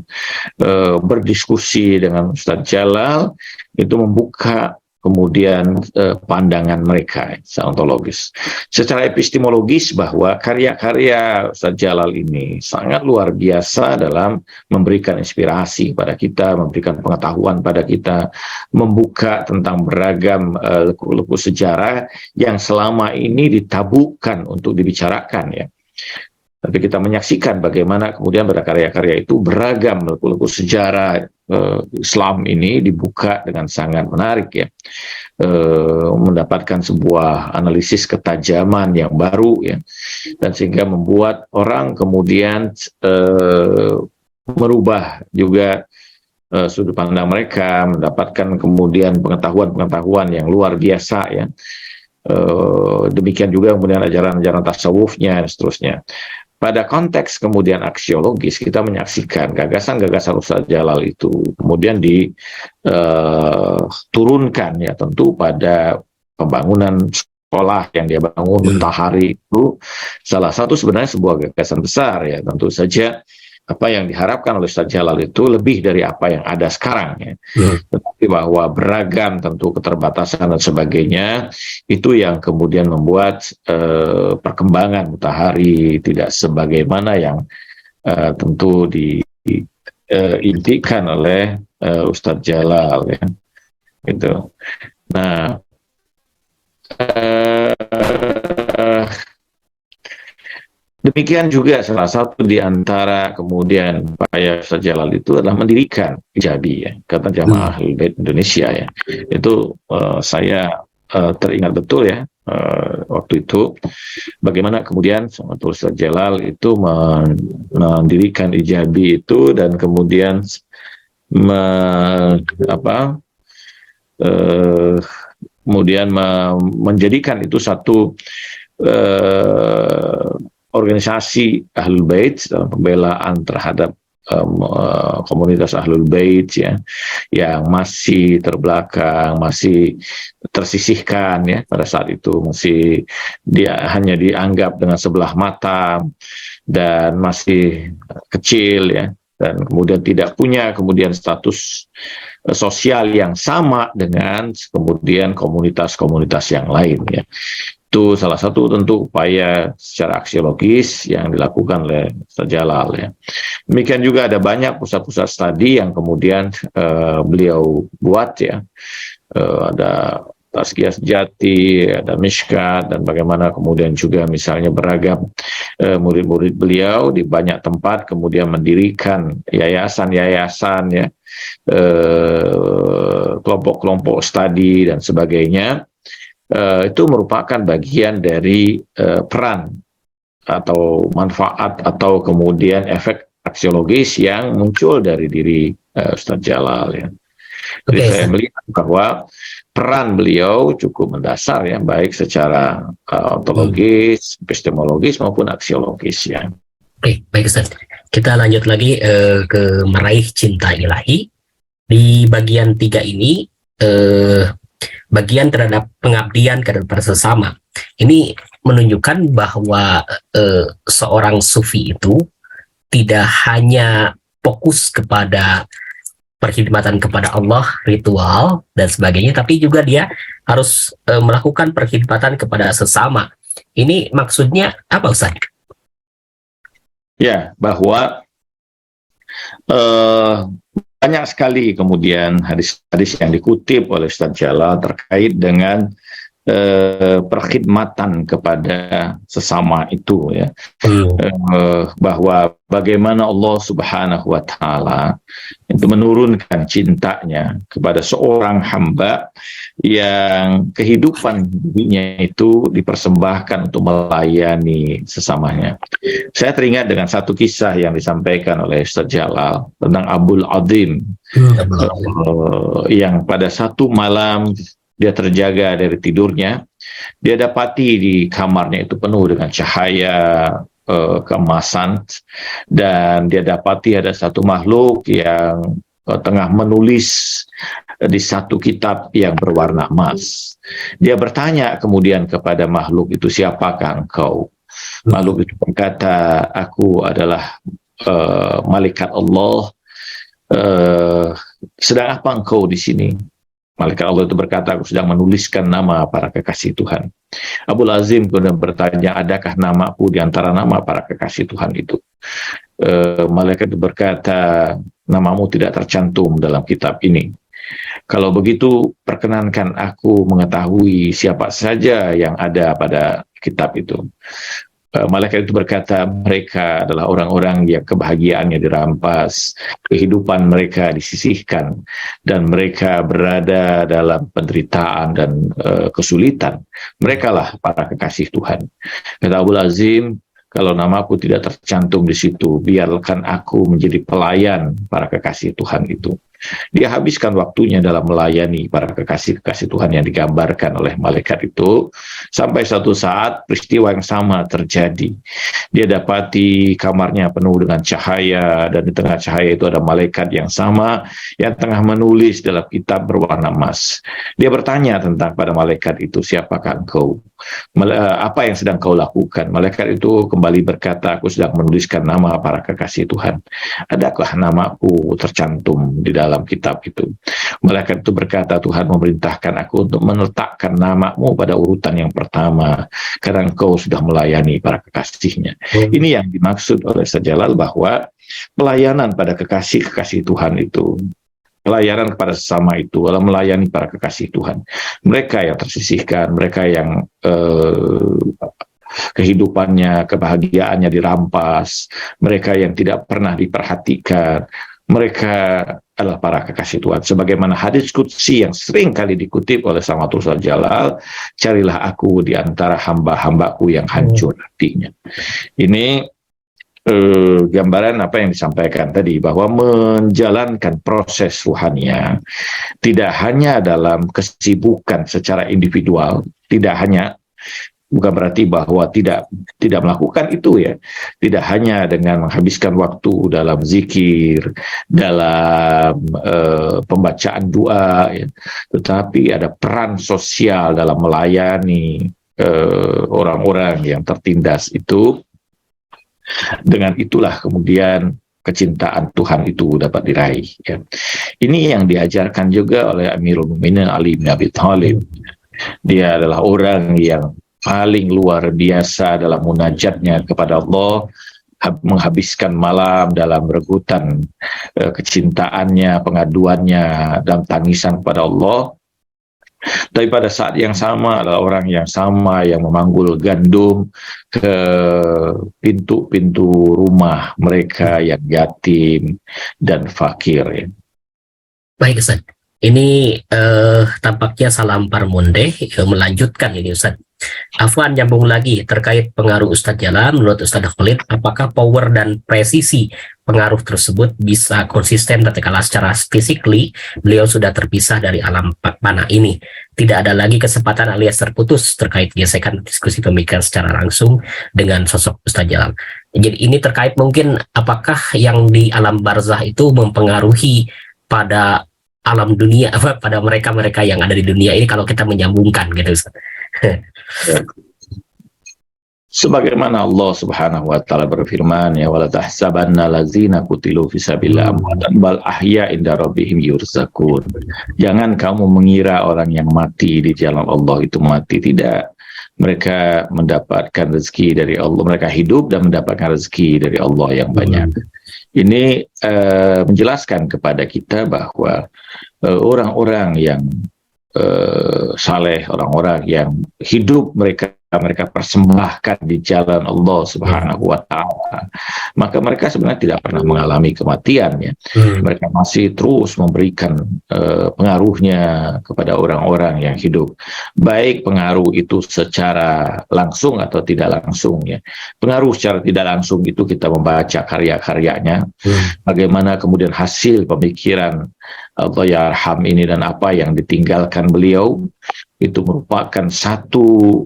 berdiskusi dengan Ustadz Jalal, itu membuka kemudian pandangan mereka secara ontologis. Secara epistemologis, bahwa karya-karya Ustadz Jalal ini sangat luar biasa dalam memberikan inspirasi pada kita, memberikan pengetahuan pada kita, membuka tentang beragam leku-leku sejarah yang selama ini ditabukan untuk dibicarakan, ya. Tapi kita menyaksikan bagaimana kemudian pada karya-karya itu beragam leku-leku sejarah Islam ini dibuka dengan sangat menarik, ya, mendapatkan sebuah analisis ketajaman yang baru, ya, dan sehingga membuat orang kemudian merubah juga sudut pandang mereka, mendapatkan kemudian pengetahuan-pengetahuan yang luar biasa, ya. Demikian juga kemudian ajaran-ajaran tasawufnya dan seterusnya. Pada konteks kemudian aksiologis, kita menyaksikan gagasan-gagasan Ustadz Jalal itu kemudian diturunkan, ya, tentu pada pembangunan sekolah yang dia bangun, Mentahari itu salah satu sebenarnya sebuah gagasan besar, ya. Tentu saja apa yang diharapkan oleh Ustadz Jalal itu lebih dari apa yang ada sekarang, ya. Tetapi bahwa beragam tentu keterbatasan dan sebagainya, itu yang kemudian membuat perkembangan Mutahari tidak sebagaimana yang tentu diimpikan oleh Ustadz Jalal, ya. Gitu. Nah, Demikian juga salah satu di antara kemudian upaya Ustaz Jalal itu adalah mendirikan Ijabi, ya, kata Jamaah Ahlul Bait Indonesia, ya. Itu saya teringat betul, ya, waktu itu bagaimana kemudian Ustaz Jalal itu mendirikan Ijabi itu dan kemudian kemudian menjadikan itu satu organisasi Ahlul Bait dalam pembelaan terhadap komunitas Ahlul Bait, ya, yang masih terbelakang, masih tersisihkan, ya, pada saat itu masih hanya dianggap dengan sebelah mata dan masih kecil, ya, dan kemudian tidak punya kemudian status sosial yang sama dengan kemudian komunitas-komunitas yang lain, ya. Itu salah satu tentu upaya secara aksiologis yang dilakukan oleh Ustaz Jalal, ya. Demikian juga ada banyak pusat-pusat studi yang kemudian beliau buat, ya. Ada Tazkiyah Sejati, ada Mishkat, dan bagaimana kemudian juga misalnya beragam murid-murid beliau di banyak tempat kemudian mendirikan yayasan-yayasan, ya, kelompok-kelompok studi dan sebagainya. Itu merupakan bagian dari peran atau manfaat atau kemudian efek aksiologis yang muncul dari diri Ustaz Jalal, ya. Jadi saya melihat bahwa peran beliau cukup mendasar, ya, baik secara ontologis, epistemologis maupun aksiologis, ya. Oke, baik Ustaz. Kita lanjut lagi ke meraih cinta ilahi. Di bagian 3 ini bagian terhadap pengabdian kepada sesama. Ini menunjukkan bahwa seorang sufi itu tidak hanya fokus kepada perkhidmatan kepada Allah, ritual dan sebagainya, tapi juga dia harus melakukan perkhidmatan kepada sesama. Ini maksudnya apa, Ustaz? Ya, bahwa banyak sekali kemudian hadis-hadis yang dikutip oleh Ustaz Jalal terkait dengan perkhidmatan kepada sesama itu, ya. Bahwa bagaimana Allah Subhanahu wa Ta'ala itu menurunkan cintanya kepada seorang hamba yang kehidupan dirinya itu dipersembahkan untuk melayani sesamanya. Saya teringat dengan satu kisah yang disampaikan oleh Ustaz Jalal tentang Abul Azim, yang pada satu malam dia terjaga dari tidurnya, dia dapati di kamarnya itu penuh dengan cahaya keemasan, dan dia dapati ada satu makhluk yang tengah menulis di satu kitab yang berwarna emas. Dia bertanya kemudian kepada makhluk itu, "Siapakah engkau?" Makhluk itu berkata, "Aku adalah malaikat Allah. Sedang apa engkau di sini?" Malaikat Allah itu berkata, "Aku sedang menuliskan nama para kekasih Tuhan." Abul Azim kemudian bertanya, "Adakah namaku di antara nama para kekasih Tuhan itu?" Malaikat itu berkata, "Namamu tidak tercantum dalam kitab ini. Kalau begitu, perkenankan aku mengetahui siapa saja yang ada pada kitab itu." Malaikat itu berkata, "Mereka adalah orang-orang yang kebahagiaannya dirampas, kehidupan mereka disisihkan, dan mereka berada dalam penderitaan dan kesulitan. Merekalah para kekasih Tuhan." Kata Abul Azim, "Kalau namaku tidak tercantum di situ, biarkan aku menjadi pelayan para kekasih Tuhan itu." Dia habiskan waktunya dalam melayani para kekasih-kekasih Tuhan yang digambarkan oleh malaikat itu, sampai suatu saat peristiwa yang sama terjadi. Dia dapati kamarnya penuh dengan cahaya, dan di tengah cahaya itu ada malaikat yang sama yang tengah menulis dalam kitab berwarna emas. Dia bertanya tentang pada malaikat itu, "Siapakah engkau? Apa yang sedang kau lakukan?" Malaikat itu kembali berkata, "Aku sedang menuliskan nama para kekasih Tuhan. Adakah namaku tercantum di dalam kitab itu?" Malaikat itu berkata, "Tuhan memerintahkan aku untuk meletakkan namamu pada urutan yang pertama, karena engkau sudah melayani para kekasihnya." Ini yang dimaksud oleh Ustaz Jalal, bahwa pelayanan pada kekasih-kekasih Tuhan itu, pelayanan kepada sesama itu adalah melayani para kekasih Tuhan. Mereka yang tersisihkan, mereka yang kehidupannya, kebahagiaannya dirampas, mereka yang tidak pernah diperhatikan, mereka adalah para kekasih Tuhan. Sebagaimana hadis qudsi yang sering kali dikutip oleh Sang Rasul Jalal, carilah aku di antara hamba-hambaku yang hancur hatinya. Ini gambaran apa yang disampaikan tadi, bahwa menjalankan proses ruhania tidak hanya dalam kesibukan secara individual, bukan berarti bahwa tidak melakukan itu ya, tidak hanya dengan menghabiskan waktu dalam zikir, dalam pembacaan doa ya, tetapi ada peran sosial dalam melayani orang-orang yang tertindas itu. Dengan itulah kemudian kecintaan Tuhan itu dapat diraih ya. Ini yang diajarkan juga oleh Amirul Mukminin Ali bin Abi Thalib. Dia adalah orang yang paling luar biasa dalam munajatnya kepada Allah, menghabiskan malam dalam rebutan kecintaannya, pengaduannya, dan tangisan kepada Allah. Tapi pada saat yang sama adalah orang yang sama yang memanggul gandum ke pintu-pintu rumah mereka yang yatim dan fakir. Baik Ustaz, ini tampaknya salam parmunde melanjutkan ini Ustaz. Afwan, nyambung lagi terkait pengaruh Ustadz Jalal. Menurut Ustadz Khalid, apakah power dan presisi pengaruh tersebut bisa konsisten ketika secara physically beliau sudah terpisah dari alam panah ini? Tidak ada lagi kesempatan alias terputus terkait gesekan diskusi pemikiran secara langsung dengan sosok Ustadz Jalal. Jadi ini terkait mungkin apakah yang di alam barzah itu mempengaruhi pada alam dunia, pada mereka-mereka yang ada di dunia ini kalau kita menyambungkan gitu Ustaz. Sebagaimana Allah Subhanahu wa taala berfirman, ya wala tahsabanna lazina qutilu fisabilillah amwatan bal ahya inda rabbihim yurzakun. Jangan kamu mengira orang yang mati di jalan Allah itu mati, tidak. Mereka mendapatkan rezeki dari Allah, mereka hidup dan mendapatkan rezeki dari Allah yang banyak. Ini menjelaskan kepada kita bahwa orang-orang yang saleh, orang-orang yang hidup mereka persembahkan di jalan Allah Subhanahu wa taala, maka mereka sebenarnya tidak pernah mengalami kematian ya. Mereka masih terus memberikan pengaruhnya kepada orang-orang yang hidup, baik pengaruh itu secara langsung atau tidak langsung ya. Pengaruh secara tidak langsung itu kita membaca karya-karyanya, bagaimana kemudian hasil pemikiran Allah Yarham ini dan apa yang ditinggalkan beliau itu merupakan satu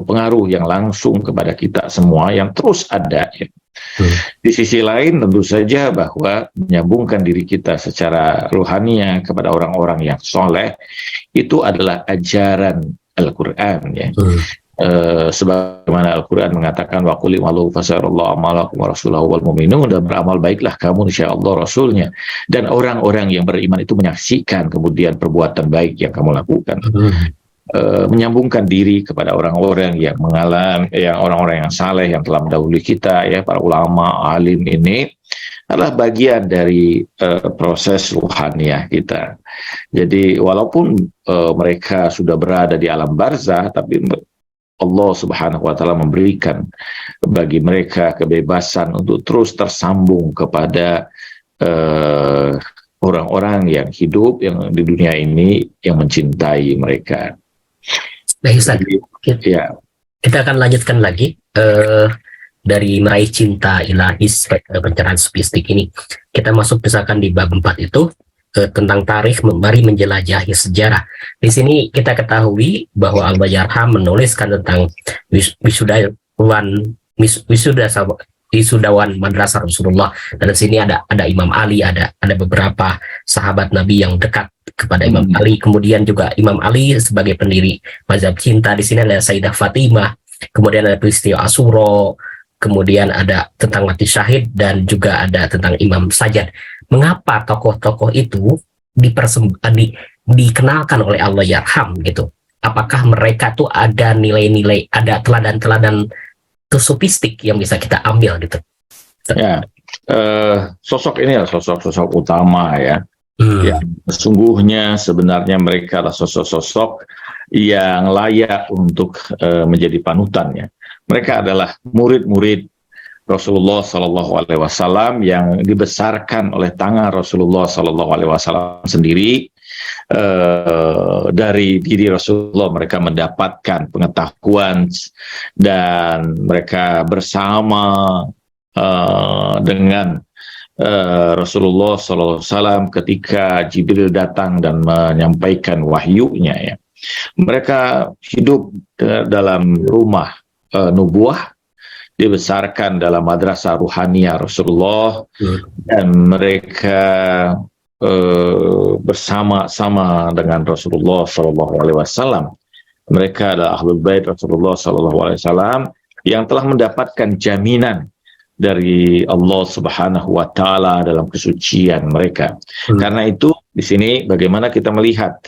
pengaruh yang langsung kepada kita semua yang terus ada ya. Di sisi lain tentu saja bahwa menyambungkan diri kita secara rohania kepada orang-orang yang soleh itu adalah ajaran Al-Quran ya. Sebagaimana Al-Quran mengatakan wa qul i'malu fasayarallahu amalakum wa rasuluhu wal mu'minun, dan beramal baiklah kamu insyaallah rasulnya dan orang-orang yang beriman itu menyaksikan kemudian perbuatan baik yang kamu lakukan. Menyambungkan diri kepada orang-orang yang mengalami, yang orang-orang yang saleh yang telah mendahului kita ya, para ulama alim, ini adalah bagian dari proses ruhaniah kita. Jadi walaupun mereka sudah berada di alam barzah, tapi Allah Subhanahu wa taala memberikan bagi mereka kebebasan untuk terus tersambung kepada orang-orang yang hidup yang di dunia ini yang mencintai mereka. Baik Ustaz, kita akan lanjutkan lagi dari meraih cinta ilahis pencerahan sufistik ini. Kita masuk misalkan di bab 4 itu tentang tarikh, mari menjelajahi sejarah. Di sini kita ketahui bahwa Al-Bayarham menuliskan tentang wisudawan madrasah Rasulullah, dan di sini ada Imam Ali, ada beberapa sahabat Nabi yang dekat kepada Imam Ali. Kemudian juga Imam Ali sebagai pendiri mazhab cinta. Di sini ada Sayyidah Fatimah, kemudian ada peristiwa Asyura, kemudian ada tentang mati syahid, dan juga ada tentang Imam Sajjad. Mengapa tokoh-tokoh itu dikenalkan oleh Allah Yarham gitu? Apakah mereka tuh ada nilai-nilai, ada teladan-teladan sufistik yang bisa kita ambil gitu? Ya, sosok ini adalah sosok-sosok utama ya. Yang sesungguhnya sebenarnya mereka adalah sosok-sosok yang layak untuk menjadi panutannya. Mereka adalah murid-murid Rasulullah Sallallahu Alaihi Wasallam yang dibesarkan oleh tangan Rasulullah Sallallahu Alaihi Wasallam sendiri. Dari diri Rasulullah mereka mendapatkan pengetahuan dan mereka bersama dengan Rasulullah SAW ketika Jibril datang dan menyampaikan wahyunya ya. Mereka hidup dalam rumah nubuah, dibesarkan dalam madrasah ruhaniyah Rasulullah, dan mereka bersama-sama dengan Rasulullah SAW. Mereka adalah ahlul bait Rasulullah SAW yang telah mendapatkan jaminan dari Allah Subhanahu wa Ta'ala dalam kesucian mereka. Karena itu di sini bagaimana kita melihat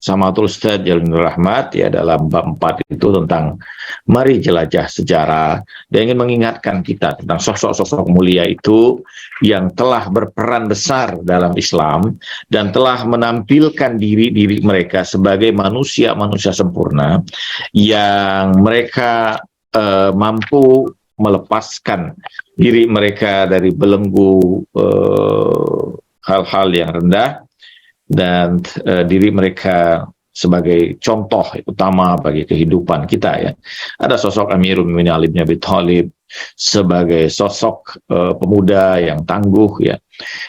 Samatul Ustadz Jalilur Rahmat ya dalam bab 4 itu tentang mari jelajah sejarah. Dia ingin mengingatkan kita tentang sosok-sosok mulia itu yang telah berperan besar dalam Islam dan telah menampilkan diri mereka sebagai manusia-manusia sempurna yang mereka mampu melepaskan diri mereka dari belenggu hal-hal yang rendah dan diri mereka sebagai contoh utama bagi kehidupan kita ya. Ada sosok Amirul Mukminin Ali bin Abi Thalib sebagai sosok pemuda yang tangguh ya,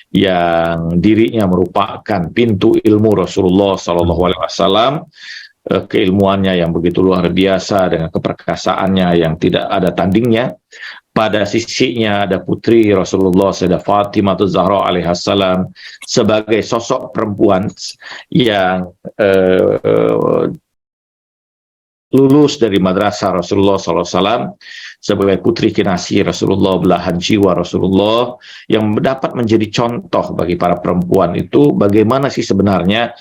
yang dirinya merupakan pintu ilmu Rasulullah SAW. Keilmuannya yang begitu luar biasa dengan keperkasaannya yang tidak ada tandingnya. Pada sisinya ada putri Rasulullah Sayyidah Fatimah Zahra alaihissalam sebagai sosok perempuan yang lulus dari madrasah Rasulullah SAW sebagai putri kinasi Rasulullah, belahan jiwa Rasulullah, yang dapat menjadi contoh bagi para perempuan itu bagaimana sih sebenarnya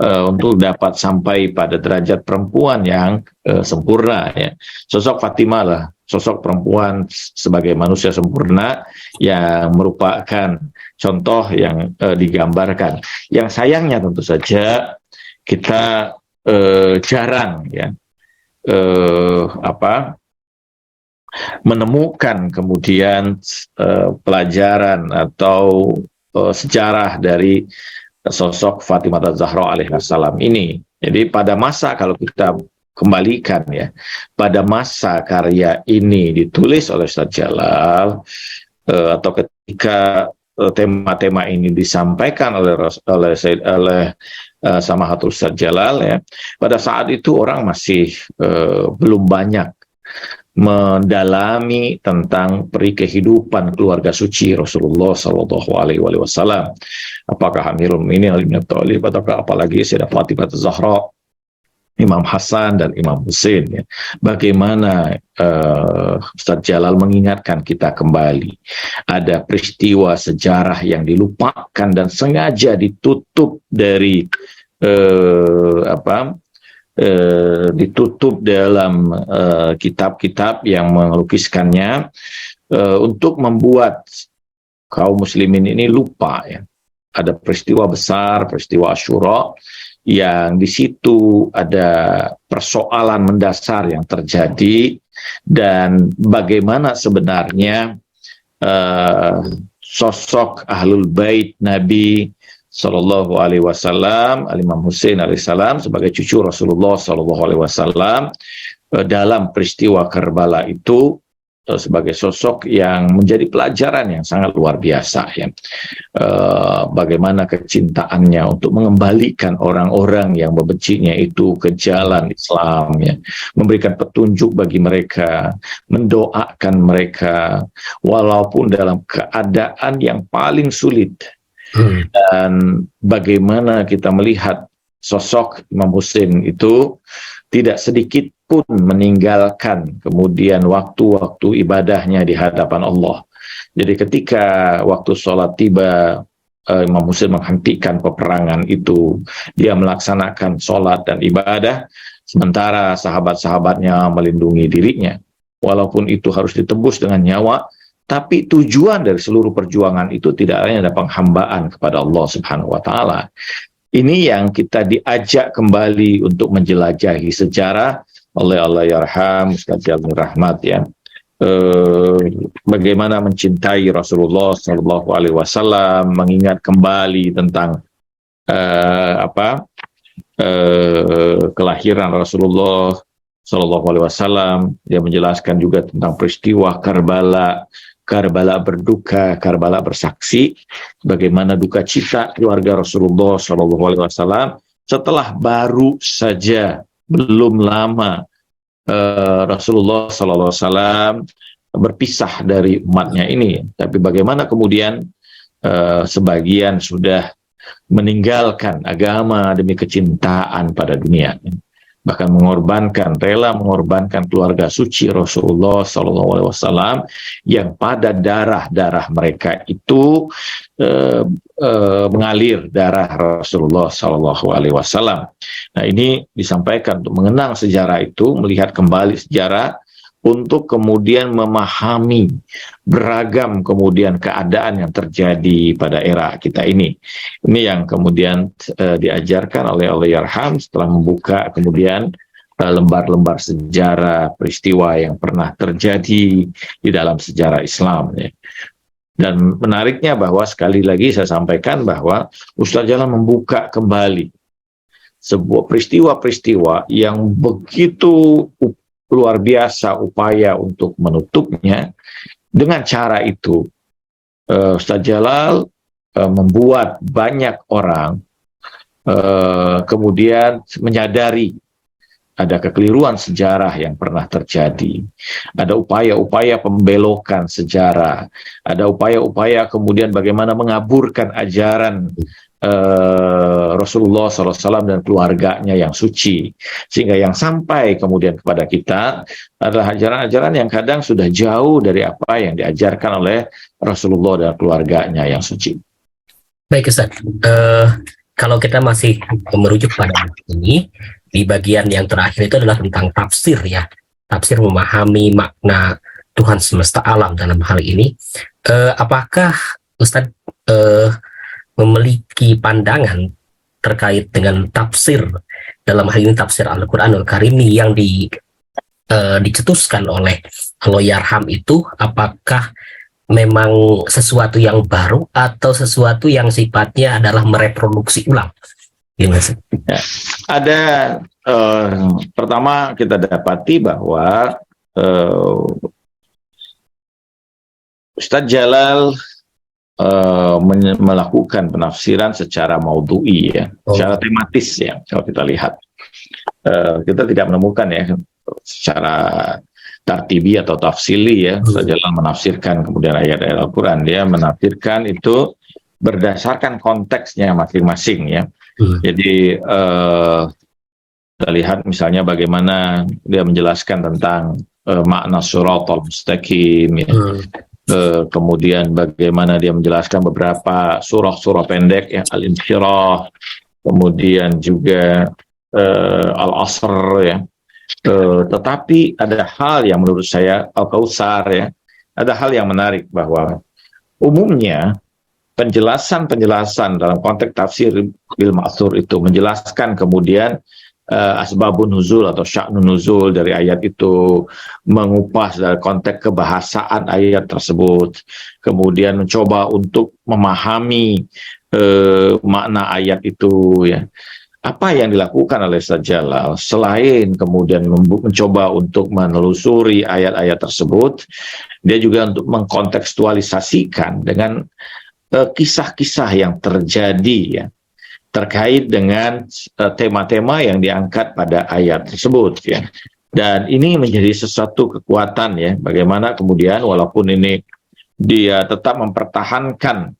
untuk dapat sampai pada derajat perempuan yang sempurna ya. Sosok Fatimah lah sosok perempuan sebagai manusia sempurna yang merupakan contoh yang digambarkan. Yang sayangnya tentu saja kita jarang ya menemukan kemudian pelajaran atau sejarah dari sosok Fatimah Zahra alaihissalam ini. Jadi pada masa kalau kita kembalikan ya, pada masa karya ini ditulis oleh Ustaz Jalal atau ketika tema-tema ini disampaikan oleh Samahatul Ustaz Jalal ya, pada saat itu orang masih belum banyak mendalami tentang peri kehidupan keluarga suci Rasulullah Sallallahu Alaihi Wasallam. Apakah Amirul Mukminin Ali bin Abi Thalib ataukah apalagi Sayyidah Fatimah Zahra, Imam Hasan dan Imam Husain ya. Bagaimana Ustaz Jalal mengingatkan kita kembali ada peristiwa sejarah yang dilupakan dan sengaja ditutup dari ditutup dalam kitab-kitab yang melukiskannya untuk membuat kaum muslimin ini lupa ya. Ada peristiwa besar, peristiwa Asyura, yang di situ ada persoalan mendasar yang terjadi dan bagaimana sebenarnya sosok Ahlul Bait Nabi Sallallahu Alaihi Wasallam, Imam Husain alaihissalam sebagai cucu Rasulullah Sallallahu Alaihi Wasallam dalam peristiwa Karbala itu sebagai sosok yang menjadi pelajaran yang sangat luar biasa ya. Bagaimana kecintaannya untuk mengembalikan orang-orang yang membencinya itu ke jalan Islam ya, memberikan petunjuk bagi mereka, mendoakan mereka walaupun dalam keadaan yang paling sulit. Dan bagaimana kita melihat sosok Imam Husain itu tidak sedikit pun meninggalkan kemudian waktu-waktu ibadahnya di hadapan Allah. Jadi ketika waktu sholat tiba, Imam Husain menghentikan peperangan itu, dia melaksanakan sholat dan ibadah, sementara sahabat-sahabatnya melindungi dirinya. Walaupun itu harus ditebus dengan nyawa, tapi tujuan dari seluruh perjuangan itu tidak hanya ada penghambaan kepada Allah Subhanahu wa Ta'ala, Ini yang kita diajak kembali untuk menjelajahi sejarah oleh Allah yarham Ustaz Jalil Rahmat ya. Bagaimana mencintai Rasulullah Shallallahu Alaihi Wasallam, mengingat kembali tentang kelahiran Rasulullah Shallallahu Alaihi Wasallam. Dia menjelaskan juga tentang peristiwa Karbala, Karbala berduka, Karbala bersaksi, bagaimana duka cita keluarga Rasulullah Shallallahu Alaihi Wasallam setelah baru saja belum lama Rasulullah Sallallahu Alaihi Wasallam berpisah dari umatnya ini, tapi bagaimana kemudian sebagian sudah meninggalkan agama demi kecintaan pada dunia, bahkan rela mengorbankan keluarga suci Rasulullah Sallallahu Alaihi Wasallam yang pada darah mereka itu mengalir darah Rasulullah Sallallahu Alaihi Wasallam. Nah, ini disampaikan untuk mengenang sejarah itu, melihat kembali sejarah untuk kemudian memahami beragam kemudian keadaan yang terjadi pada era kita ini. Ini yang kemudian diajarkan oleh Yarham setelah membuka kemudian lembar-lembar sejarah peristiwa yang pernah terjadi di dalam sejarah Islam ya. Dan menariknya bahwa sekali lagi saya sampaikan bahwa Ustaz Jalal membuka kembali sebuah peristiwa-peristiwa yang begitu luar biasa upaya untuk menutupnya. Dengan cara itu Ustaz Jalal membuat banyak orang kemudian menyadari ada kekeliruan sejarah yang pernah terjadi, ada upaya-upaya pembelokan sejarah, ada upaya-upaya kemudian bagaimana mengaburkan ajaran Rasulullah SAW dan keluarganya yang suci, sehingga yang sampai kemudian kepada kita adalah ajaran-ajaran yang kadang sudah jauh dari apa yang diajarkan oleh Rasulullah dan keluarganya yang suci. Baik Ustaz, kalau kita masih merujuk pada ini, di bagian yang terakhir itu adalah tentang tafsir ya, tafsir memahami makna Tuhan semesta alam dalam hal ini. Apakah Ustaz memiliki pandangan terkait dengan tafsir, dalam hal ini tafsir Al-Quranul Karim yang dicetuskan oleh Allahyarham itu, apakah memang sesuatu yang baru atau sesuatu yang sifatnya adalah mereproduksi ulang? Ya, ada pertama kita dapati bahwa Ustaz Jalal melakukan penafsiran secara maudhu'i ya, secara tematis ya. Kalau kita lihat, kita tidak menemukan ya secara tartibi atau tafsili ya. Ustaz Jalal menafsirkan kemudian ayat-ayat Al-Quran, dia menafsirkan itu berdasarkan konteksnya masing-masing ya. Jadi kita lihat misalnya bagaimana dia menjelaskan tentang makna suratul mustaqim ya. Kemudian bagaimana dia menjelaskan beberapa surah-surah pendek ya, Al-Insyirah, kemudian juga Al-Asr ya. Tetapi ada hal yang menurut saya, Al-Kautsar ya, ada hal yang menarik bahwa umumnya penjelasan dalam konteks tafsir bil ma'thur itu menjelaskan kemudian asbabun nuzul atau sya'nun nuzul dari ayat itu, mengupas dari konteks kebahasaan ayat tersebut, kemudian mencoba untuk memahami makna ayat itu ya. Apa yang dilakukan oleh Ustaz Jalal selain kemudian mencoba untuk menelusuri ayat-ayat tersebut, dia juga untuk mengkontekstualisasikan dengan kisah-kisah yang terjadi ya, terkait dengan tema-tema yang diangkat pada ayat tersebut ya. Dan ini menjadi sesuatu kekuatan ya, bagaimana kemudian walaupun ini dia tetap mempertahankan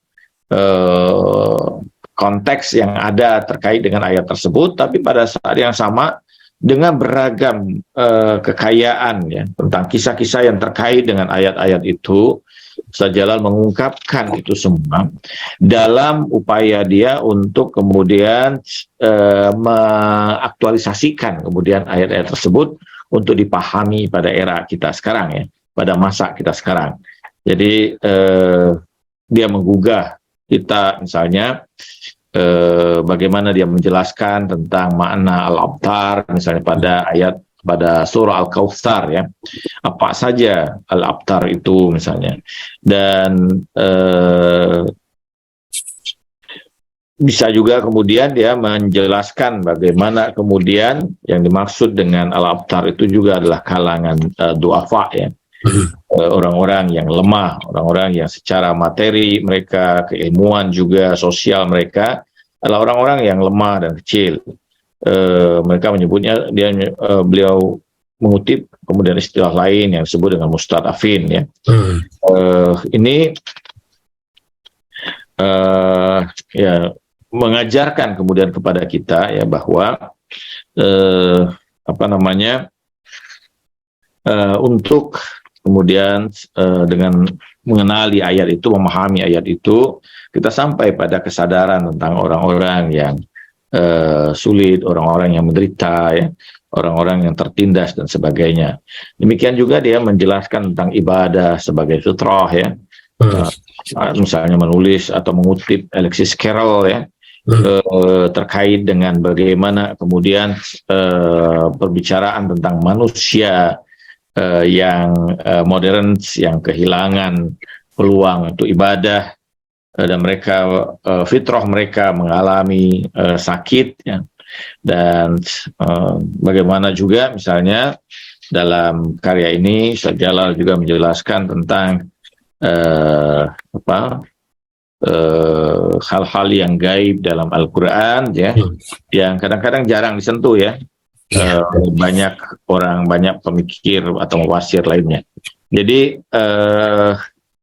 konteks yang ada terkait dengan ayat tersebut, tapi pada saat yang sama dengan beragam kekayaan ya tentang kisah-kisah yang terkait dengan ayat-ayat itu, Ustaz Jalal mengungkapkan itu semua dalam upaya dia untuk kemudian mengaktualisasikan kemudian ayat-ayat tersebut untuk dipahami pada era kita sekarang ya, pada masa kita sekarang. Jadi dia menggugah kita misalnya bagaimana dia menjelaskan tentang makna al-abtar, misalnya pada surah Al-Kautsar ya, apa saja al-abtar itu misalnya, dan bisa juga kemudian dia menjelaskan bagaimana kemudian yang dimaksud dengan al-abtar itu juga adalah kalangan du'afa ya, orang-orang yang lemah, orang-orang yang secara materi mereka, keilmuan juga sosial mereka adalah orang-orang yang lemah dan kecil. Mereka menyebutnya, beliau mengutip kemudian istilah lain yang disebut dengan mustadafin ya. Ini ya mengajarkan kemudian kepada kita ya bahwa untuk kemudian dengan mengenali ayat itu, memahami ayat itu, kita sampai pada kesadaran tentang orang-orang yang sulit, orang-orang yang menderita ya, orang-orang yang tertindas dan sebagainya. Demikian juga dia menjelaskan tentang ibadah sebagai fitrah ya. Misalnya menulis atau mengutip Alexis Carrel ya, terkait dengan bagaimana kemudian perbicaraan tentang manusia yang modern, yang kehilangan peluang untuk ibadah, dan mereka fitrah mereka mengalami sakit ya. Dan bagaimana juga misalnya dalam karya ini Ustaz Jalal juga menjelaskan tentang hal-hal yang gaib dalam Al-Quran ya, yang kadang-kadang jarang disentuh ya. Banyak pemikir atau mufassir lainnya. Jadi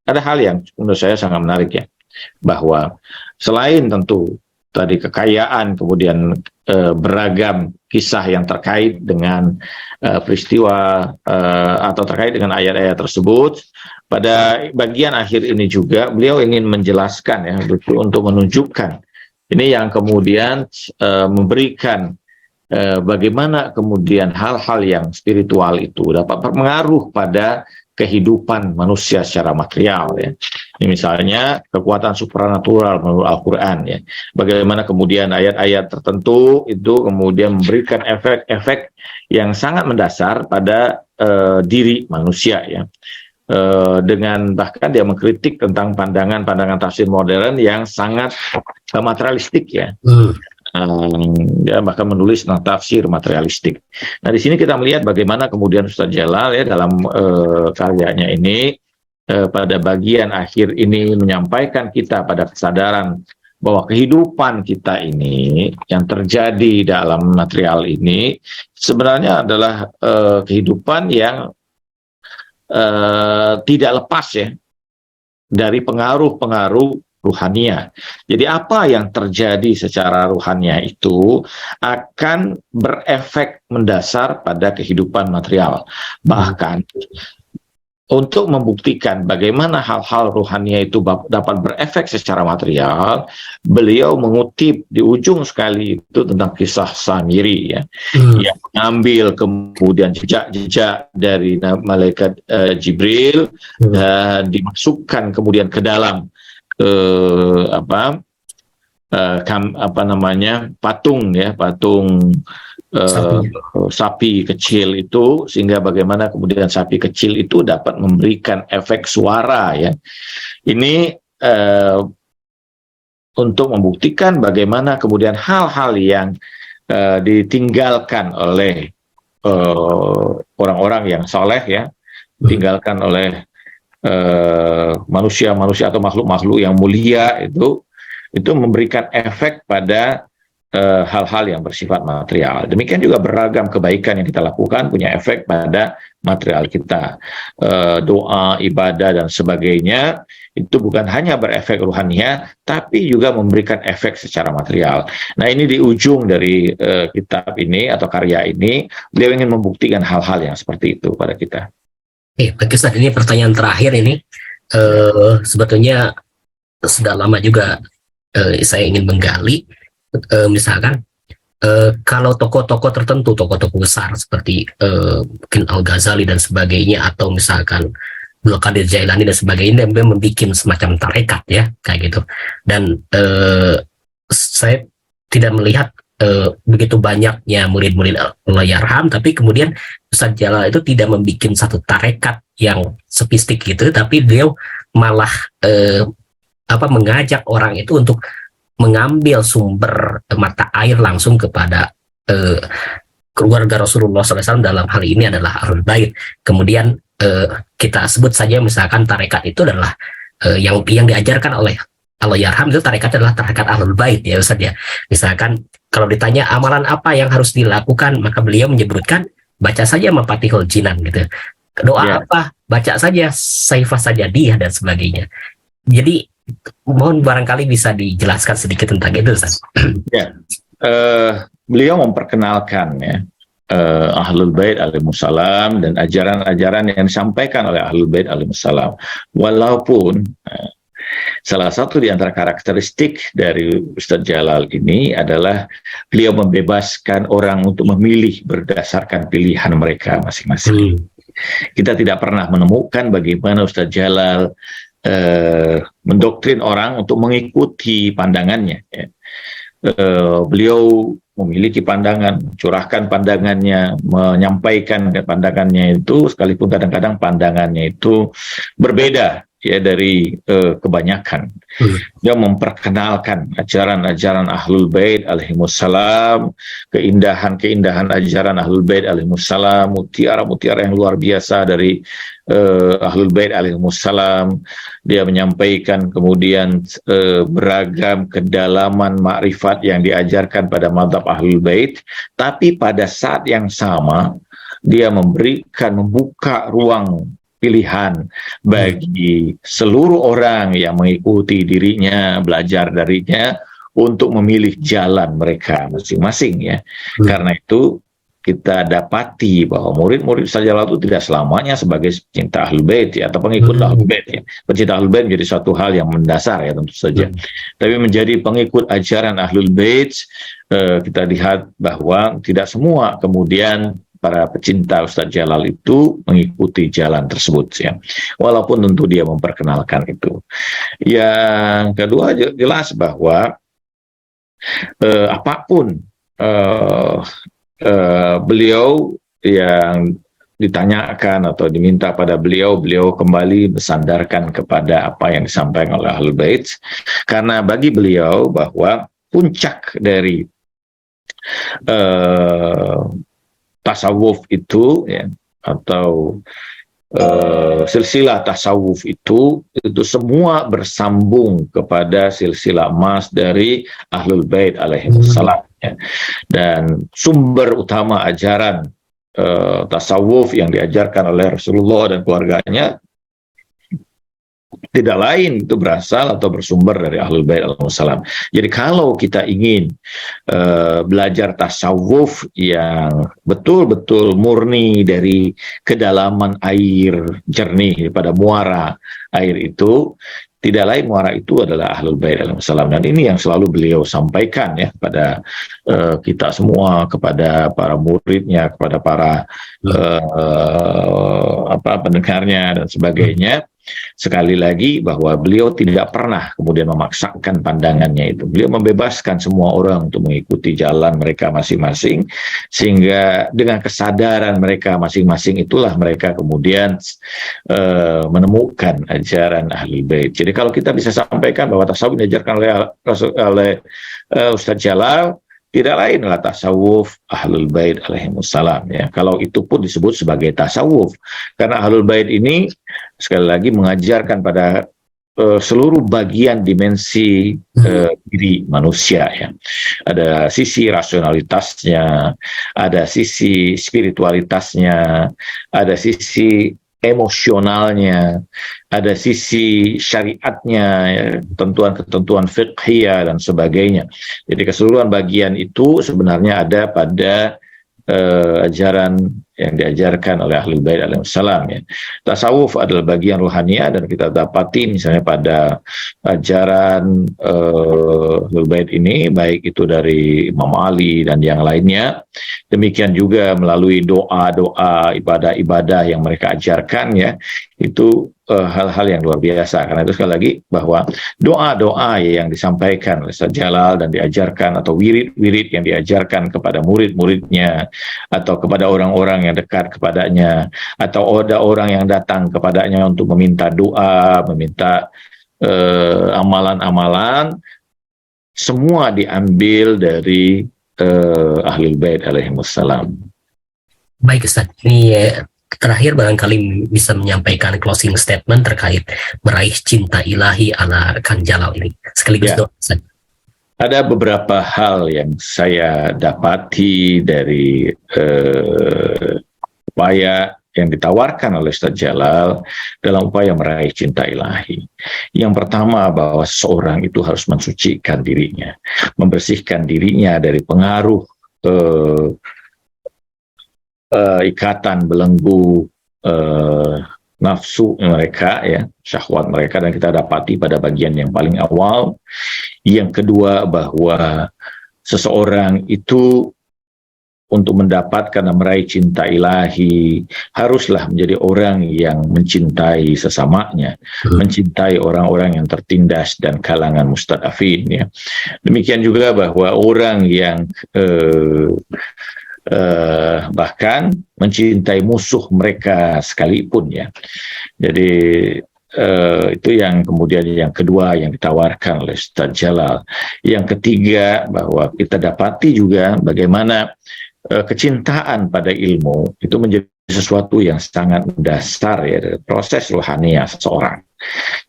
ada hal yang menurut saya sangat menarik ya, bahwa selain tentu tadi kekayaan, kemudian beragam kisah yang terkait dengan peristiwa atau terkait dengan ayat-ayat tersebut, pada bagian akhir ini juga beliau ingin menjelaskan ya, untuk menunjukkan ini yang kemudian memberikan bagaimana kemudian hal-hal yang spiritual itu dapat berpengaruh pada kehidupan manusia secara material ya. Ini misalnya kekuatan supranatural menurut Al-Quran ya. Bagaimana kemudian ayat-ayat tertentu itu kemudian memberikan efek-efek yang sangat mendasar pada diri manusia ya. Dengan bahkan dia mengkritik tentang pandangan-pandangan tafsir modern yang sangat materialistik ya. Dia bahkan menulis tentang tafsir materialistik. Nah, di sini kita melihat bagaimana kemudian Ustaz Jalal ya dalam karyanya ini pada bagian akhir ini menyampaikan kita pada kesadaran bahwa kehidupan kita ini yang terjadi dalam material ini sebenarnya adalah kehidupan yang tidak lepas ya dari pengaruh-pengaruh ruhania. Jadi apa yang terjadi secara ruhania itu akan berefek mendasar pada kehidupan material. Bahkan untuk membuktikan bagaimana hal-hal ruhania itu dapat berefek secara material, beliau mengutip di ujung sekali itu tentang kisah Samiri ya, yang mengambil kemudian jejak-jejak dari malaikat Jibril dan dimasukkan kemudian ke dalam patung sapi kecil itu, sehingga bagaimana kemudian sapi kecil itu dapat memberikan efek suara ya. Ini untuk membuktikan bagaimana kemudian hal-hal yang ditinggalkan oleh orang-orang yang soleh ya, ditinggalkan oleh manusia-manusia atau makhluk-makhluk yang mulia itu memberikan efek pada hal-hal yang bersifat material. Demikian juga beragam kebaikan yang kita lakukan punya efek pada material kita. Doa, ibadah dan sebagainya itu bukan hanya berefek ruhania, tapi juga memberikan efek secara material. Nah, ini di ujung dari kitab ini atau karya ini, beliau ingin membuktikan hal-hal yang seperti itu pada kita. Pak Ustaz, ini pertanyaan terakhir ini. Sebetulnya sudah lama juga saya ingin menggali, misalkan kalau tokoh-tokoh tertentu, tokoh-tokoh besar seperti mungkin Al-Ghazali dan sebagainya, atau misalkan Abdul Qadir Jailani dan sebagainya, dia membuat semacam tarekat ya, kayak gitu. Dan saya tidak melihat begitu banyaknya murid-murid Allahyarham, tapi kemudian Ustadz Jalal itu tidak membuat satu tarekat yang sofistik gitu, tapi beliau malah mengajak orang itu untuk mengambil sumber mata air langsung kepada keluarga Rasulullah SAW, dalam hal ini adalah Ahlul Bait. Kemudian kita sebut saja misalkan tarekat itu adalah yang diajarkan oleh Allahyarham itu tarekat adalah tarekat Ahlul Bait ya Ustaz ya. Misalkan kalau ditanya amalan apa yang harus dilakukan, maka beliau menyebutkan baca saja Mafatihul Jinan gitu. Doa apa? Baca saja Saifah Sajadiyah dan sebagainya. Jadi mohon barangkali bisa dijelaskan sedikit tentang itu Ustaz. Ya, beliau memperkenalkan ya Ahlul Bait alaihissalam dan ajaran-ajaran yang disampaikan oleh Ahlul Bait alaihissalam. Walaupun salah satu di antara karakteristik dari Ustadz Jalal ini adalah beliau membebaskan orang untuk memilih berdasarkan pilihan mereka masing-masing. Kita tidak pernah menemukan bagaimana Ustadz Jalal mendoktrin orang untuk mengikuti pandangannya. Ya. Beliau memiliki pandangan, curahkan pandangannya, menyampaikan pandangannya itu, sekalipun kadang-kadang pandangannya itu berbeda ya dari kebanyakan. Dia memperkenalkan ajaran-ajaran Ahlul Bait alaihimussalam, keindahan-keindahan ajaran Ahlul Bait alaihimussalam, mutiara-mutiara yang luar biasa dari Ahlul Bait alaihimussalam. Dia menyampaikan kemudian beragam kedalaman makrifat yang diajarkan pada mazhab Ahlul Bait, tapi pada saat yang sama dia membuka ruang pilihan bagi seluruh orang yang mengikuti dirinya, belajar darinya untuk memilih jalan mereka masing-masing ya. Karena itu kita dapati bahwa murid-murid Ustadz Jalal itu tidak selamanya sebagai pecinta Ahlul Bait ya, atau pengikut Ahlul Bait ya. Pecinta Ahlul Bait menjadi suatu hal yang mendasar ya tentu saja. Tapi menjadi pengikut ajaran Ahlul Bait, kita lihat bahwa tidak semua kemudian para pecinta Ustadz Jalal itu mengikuti jalan tersebut ya, walaupun tentu dia memperkenalkan itu. Yang kedua jelas bahwa apapun beliau yang ditanyakan atau diminta pada beliau kembali bersandarkan kepada apa yang disampaikan oleh Ahlul Bait, karena bagi beliau bahwa puncak dari tasawuf itu ya, atau silsilah tasawuf itu semua bersambung kepada silsilah emas dari Ahlul Bait alaihissalam ya. Dan sumber utama ajaran tasawuf yang diajarkan oleh Rasulullah dan keluarganya tidak lain itu berasal atau bersumber dari Ahlul Bait alaihissalam. Jadi kalau kita ingin belajar tasawuf yang betul-betul murni dari kedalaman air jernih pada muara air itu, tidak lain muara itu adalah Ahlul Bait alaihissalam. Dan ini yang selalu beliau sampaikan ya pada kita semua, kepada para muridnya, kepada para pendengarnya dan sebagainya. Sekali lagi bahwa beliau tidak pernah kemudian memaksakan pandangannya itu. Beliau membebaskan semua orang untuk mengikuti jalan mereka masing-masing, sehingga dengan kesadaran mereka masing-masing itulah mereka kemudian menemukan ajaran Ahlul Bait. Jadi kalau kita bisa sampaikan bahwa tasawuf diajarkan oleh Ustadz Jalal, tidak lain adalah tasawuf Ahlul Bait alaihimussalam ya. Kalau itu pun disebut sebagai tasawuf, karena Ahlul Bait ini sekali lagi mengajarkan pada seluruh bagian dimensi diri manusia ya. Ada sisi rasionalitasnya, ada sisi spiritualitasnya, ada sisi emosionalnya, ada sisi syariatnya, ya, ketentuan-ketentuan fiqhiyah dan sebagainya. Jadi keseluruhan bagian itu sebenarnya ada pada ajaran yang diajarkan oleh Ahlul Bait alaihissalam ya. Tasawuf adalah bagian rohania, dan kita dapati misalnya pada ajaran Ahlul Bait ini, baik itu dari Imam Ali dan yang lainnya, demikian juga melalui doa-doa, ibadah-ibadah yang mereka ajarkan ya, Itu hal-hal yang luar biasa. Karena itu sekali lagi bahwa doa-doa yang disampaikan oleh Ustaz Jalal dan diajarkan, atau wirid-wirid yang diajarkan kepada murid-muridnya atau kepada orang-orang yang dekat kepadanya, atau ada orang yang datang kepadanya untuk meminta doa, meminta amalan-amalan, semua diambil dari Ahlul Bait alaihimussalam. Baik Ustaz, ini terakhir barangkali bisa menyampaikan closing statement terkait meraih cinta ilahi ala Kang Jalal ini. Sekaligus doa Ustaz. Ada beberapa hal yang saya dapati dari upaya yang ditawarkan oleh Ustaz Jalal dalam upaya meraih cinta ilahi. Yang pertama, bahwa seorang itu harus mensucikan dirinya, membersihkan dirinya dari pengaruh ikatan belenggu nafsu mereka, ya, syahwat mereka, dan kita dapati pada bagian yang paling awal. Yang kedua, bahwa seseorang itu untuk mendapatkan dan meraih cinta ilahi haruslah menjadi orang yang mencintai sesamanya, mencintai orang-orang yang tertindas dan kalangan mustadafin, ya. Demikian juga bahwa orang yang bahkan mencintai musuh mereka sekalipun, ya. Jadi itu yang kemudian yang kedua yang ditawarkan oleh Ustaz Jalal. Yang ketiga, bahwa kita dapati juga bagaimana kecintaan pada ilmu itu menjadi sesuatu yang sangat mendasar, ya, dari proses rohaniah seseorang.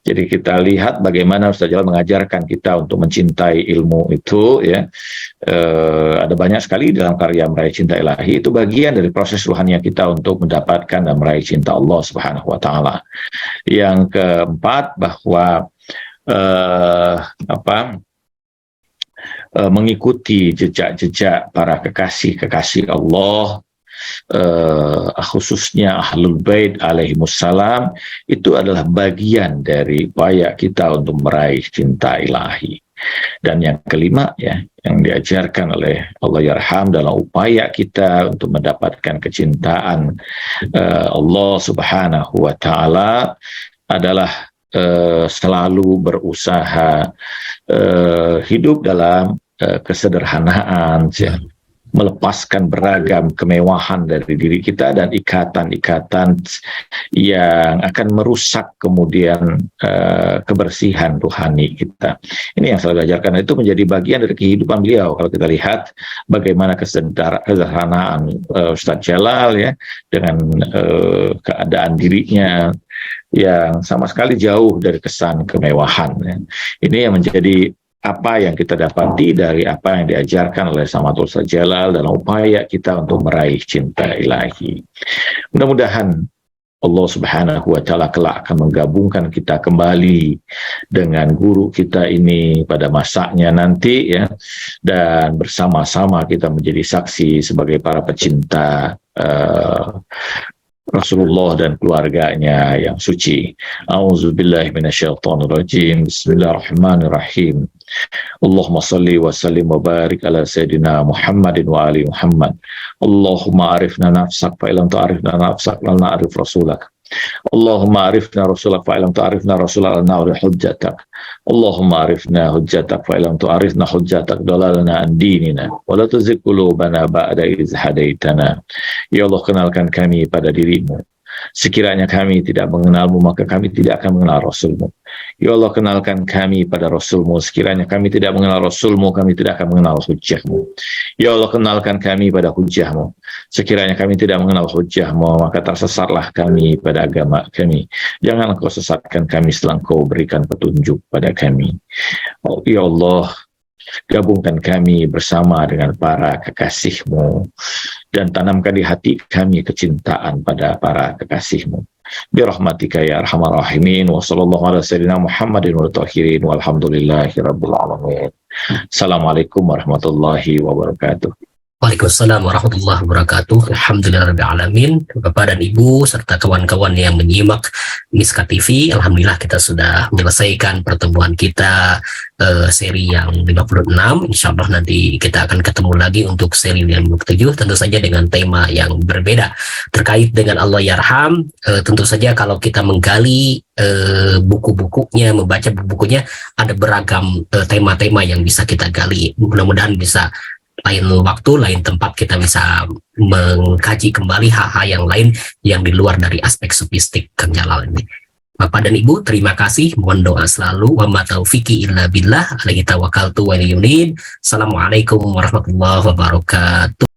Jadi kita lihat bagaimana Ustaz Jalal mengajarkan kita untuk mencintai ilmu itu, ya. Ada banyak sekali dalam karya Meraih Cinta Ilahi, itu bagian dari proses rohaniah kita untuk mendapatkan dan meraih cinta Allah Subhanahu wa taala. Yang keempat, bahwa mengikuti jejak-jejak para kekasih-kekasih Allah, khususnya Ahlul Bait alaihimussalam, itu adalah bagian dari upaya kita untuk meraih cinta ilahi. Dan yang kelima, ya, yang diajarkan oleh Allah Yarham dalam upaya kita untuk mendapatkan kecintaan Allah Subhanahu wa taala adalah selalu berusaha hidup dalam kesederhanaan, ya, melepaskan beragam kemewahan dari diri kita dan ikatan-ikatan yang akan merusak kemudian kebersihan rohani kita. Ini yang selalu diajarkan, itu menjadi bagian dari kehidupan beliau. Kalau kita lihat bagaimana kesederhanaan Ustaz Jalal, ya, dengan keadaan dirinya yang sama sekali jauh dari kesan kemewahan, ya. Ini yang menjadi apa yang kita dapati dari apa yang diajarkan oleh Sama'atul Ustaz Jalal dalam upaya kita untuk meraih cinta ilahi. Mudah-mudahan Allah Subhanahu wa taala kelak akan menggabungkan kita kembali dengan guru kita ini pada masanya nanti, ya, dan bersama-sama kita menjadi saksi sebagai para pecinta Rasulullah dan keluarganya yang suci. A'udzubillahi minasyaitonirrajim. Bismillahirrahmanirrahim. Allahumma salli wa sallim wa barik ala sayyidina Muhammadin wa ali Muhammad. Allahumma arifna nafsak fa ilam ta'rifna nafsak lan na'rif rasulak. Allahumma arifna rasulak fa ilam ta'rifna rasulak lan na'rif hujjatak. Allahumma arifna hujjatak fa ilam ta'rifna hujjatak dalalana an dinina wa la tuzigh qulubana ba'da idh hadaitana. Ya Allah, kenalkan kami pada dirimu. Sekiranya kami tidak mengenalmu, maka kami tidak akan mengenal Rasulmu. Ya Allah, kenalkan kami pada Rasulmu. Sekiranya kami tidak mengenal Rasulmu, kami tidak akan mengenal hujjahmu. Ya Allah, kenalkan kami pada hujjahmu. Sekiranya kami tidak mengenal hujjahmu, maka tersesatlah kami pada agama kami. Jangan Engkau sesatkan kami setelah Engkau berikan petunjuk pada kami. Oh, ya Allah, gabungkan kami bersama dengan para kekasih-Mu dan tanamkan di hati kami kecintaan pada para kekasih-Mu. Birahmatika ya arhamar rahimin. Wa sallallahu ala sayyidina Muhammadin wa tahirin walhamdulillahi rabbil alamin. Assalamualaikum warahmatullahi wabarakatuh. Waalaikumsalam warahmatullahi wabarakatuh. Alhamdulillahirrahmanirrahim. Bapak dan Ibu serta kawan-kawan yang menyimak Miska TV, alhamdulillah kita sudah menyelesaikan pertemuan kita seri yang 56. Insya Allah nanti kita akan ketemu lagi untuk seri yang 57, tentu saja dengan tema yang berbeda terkait dengan Allah Yarham. Tentu saja kalau kita menggali buku-bukunya, membaca buku-bukunya, ada beragam tema-tema yang bisa kita gali. Mudah-mudahan bisa lain waktu, lain tempat kita bisa mengkaji kembali hal-hal yang lain yang di luar dari aspek sofistik Kang Jalal ini. Bapak dan Ibu, terima kasih. Mohon doa selalu. Wa ma taufiqi illa billah. Alaihi tawakkaltu wa ilaihi unib. Assalamualaikum warahmatullahi wabarakatuh.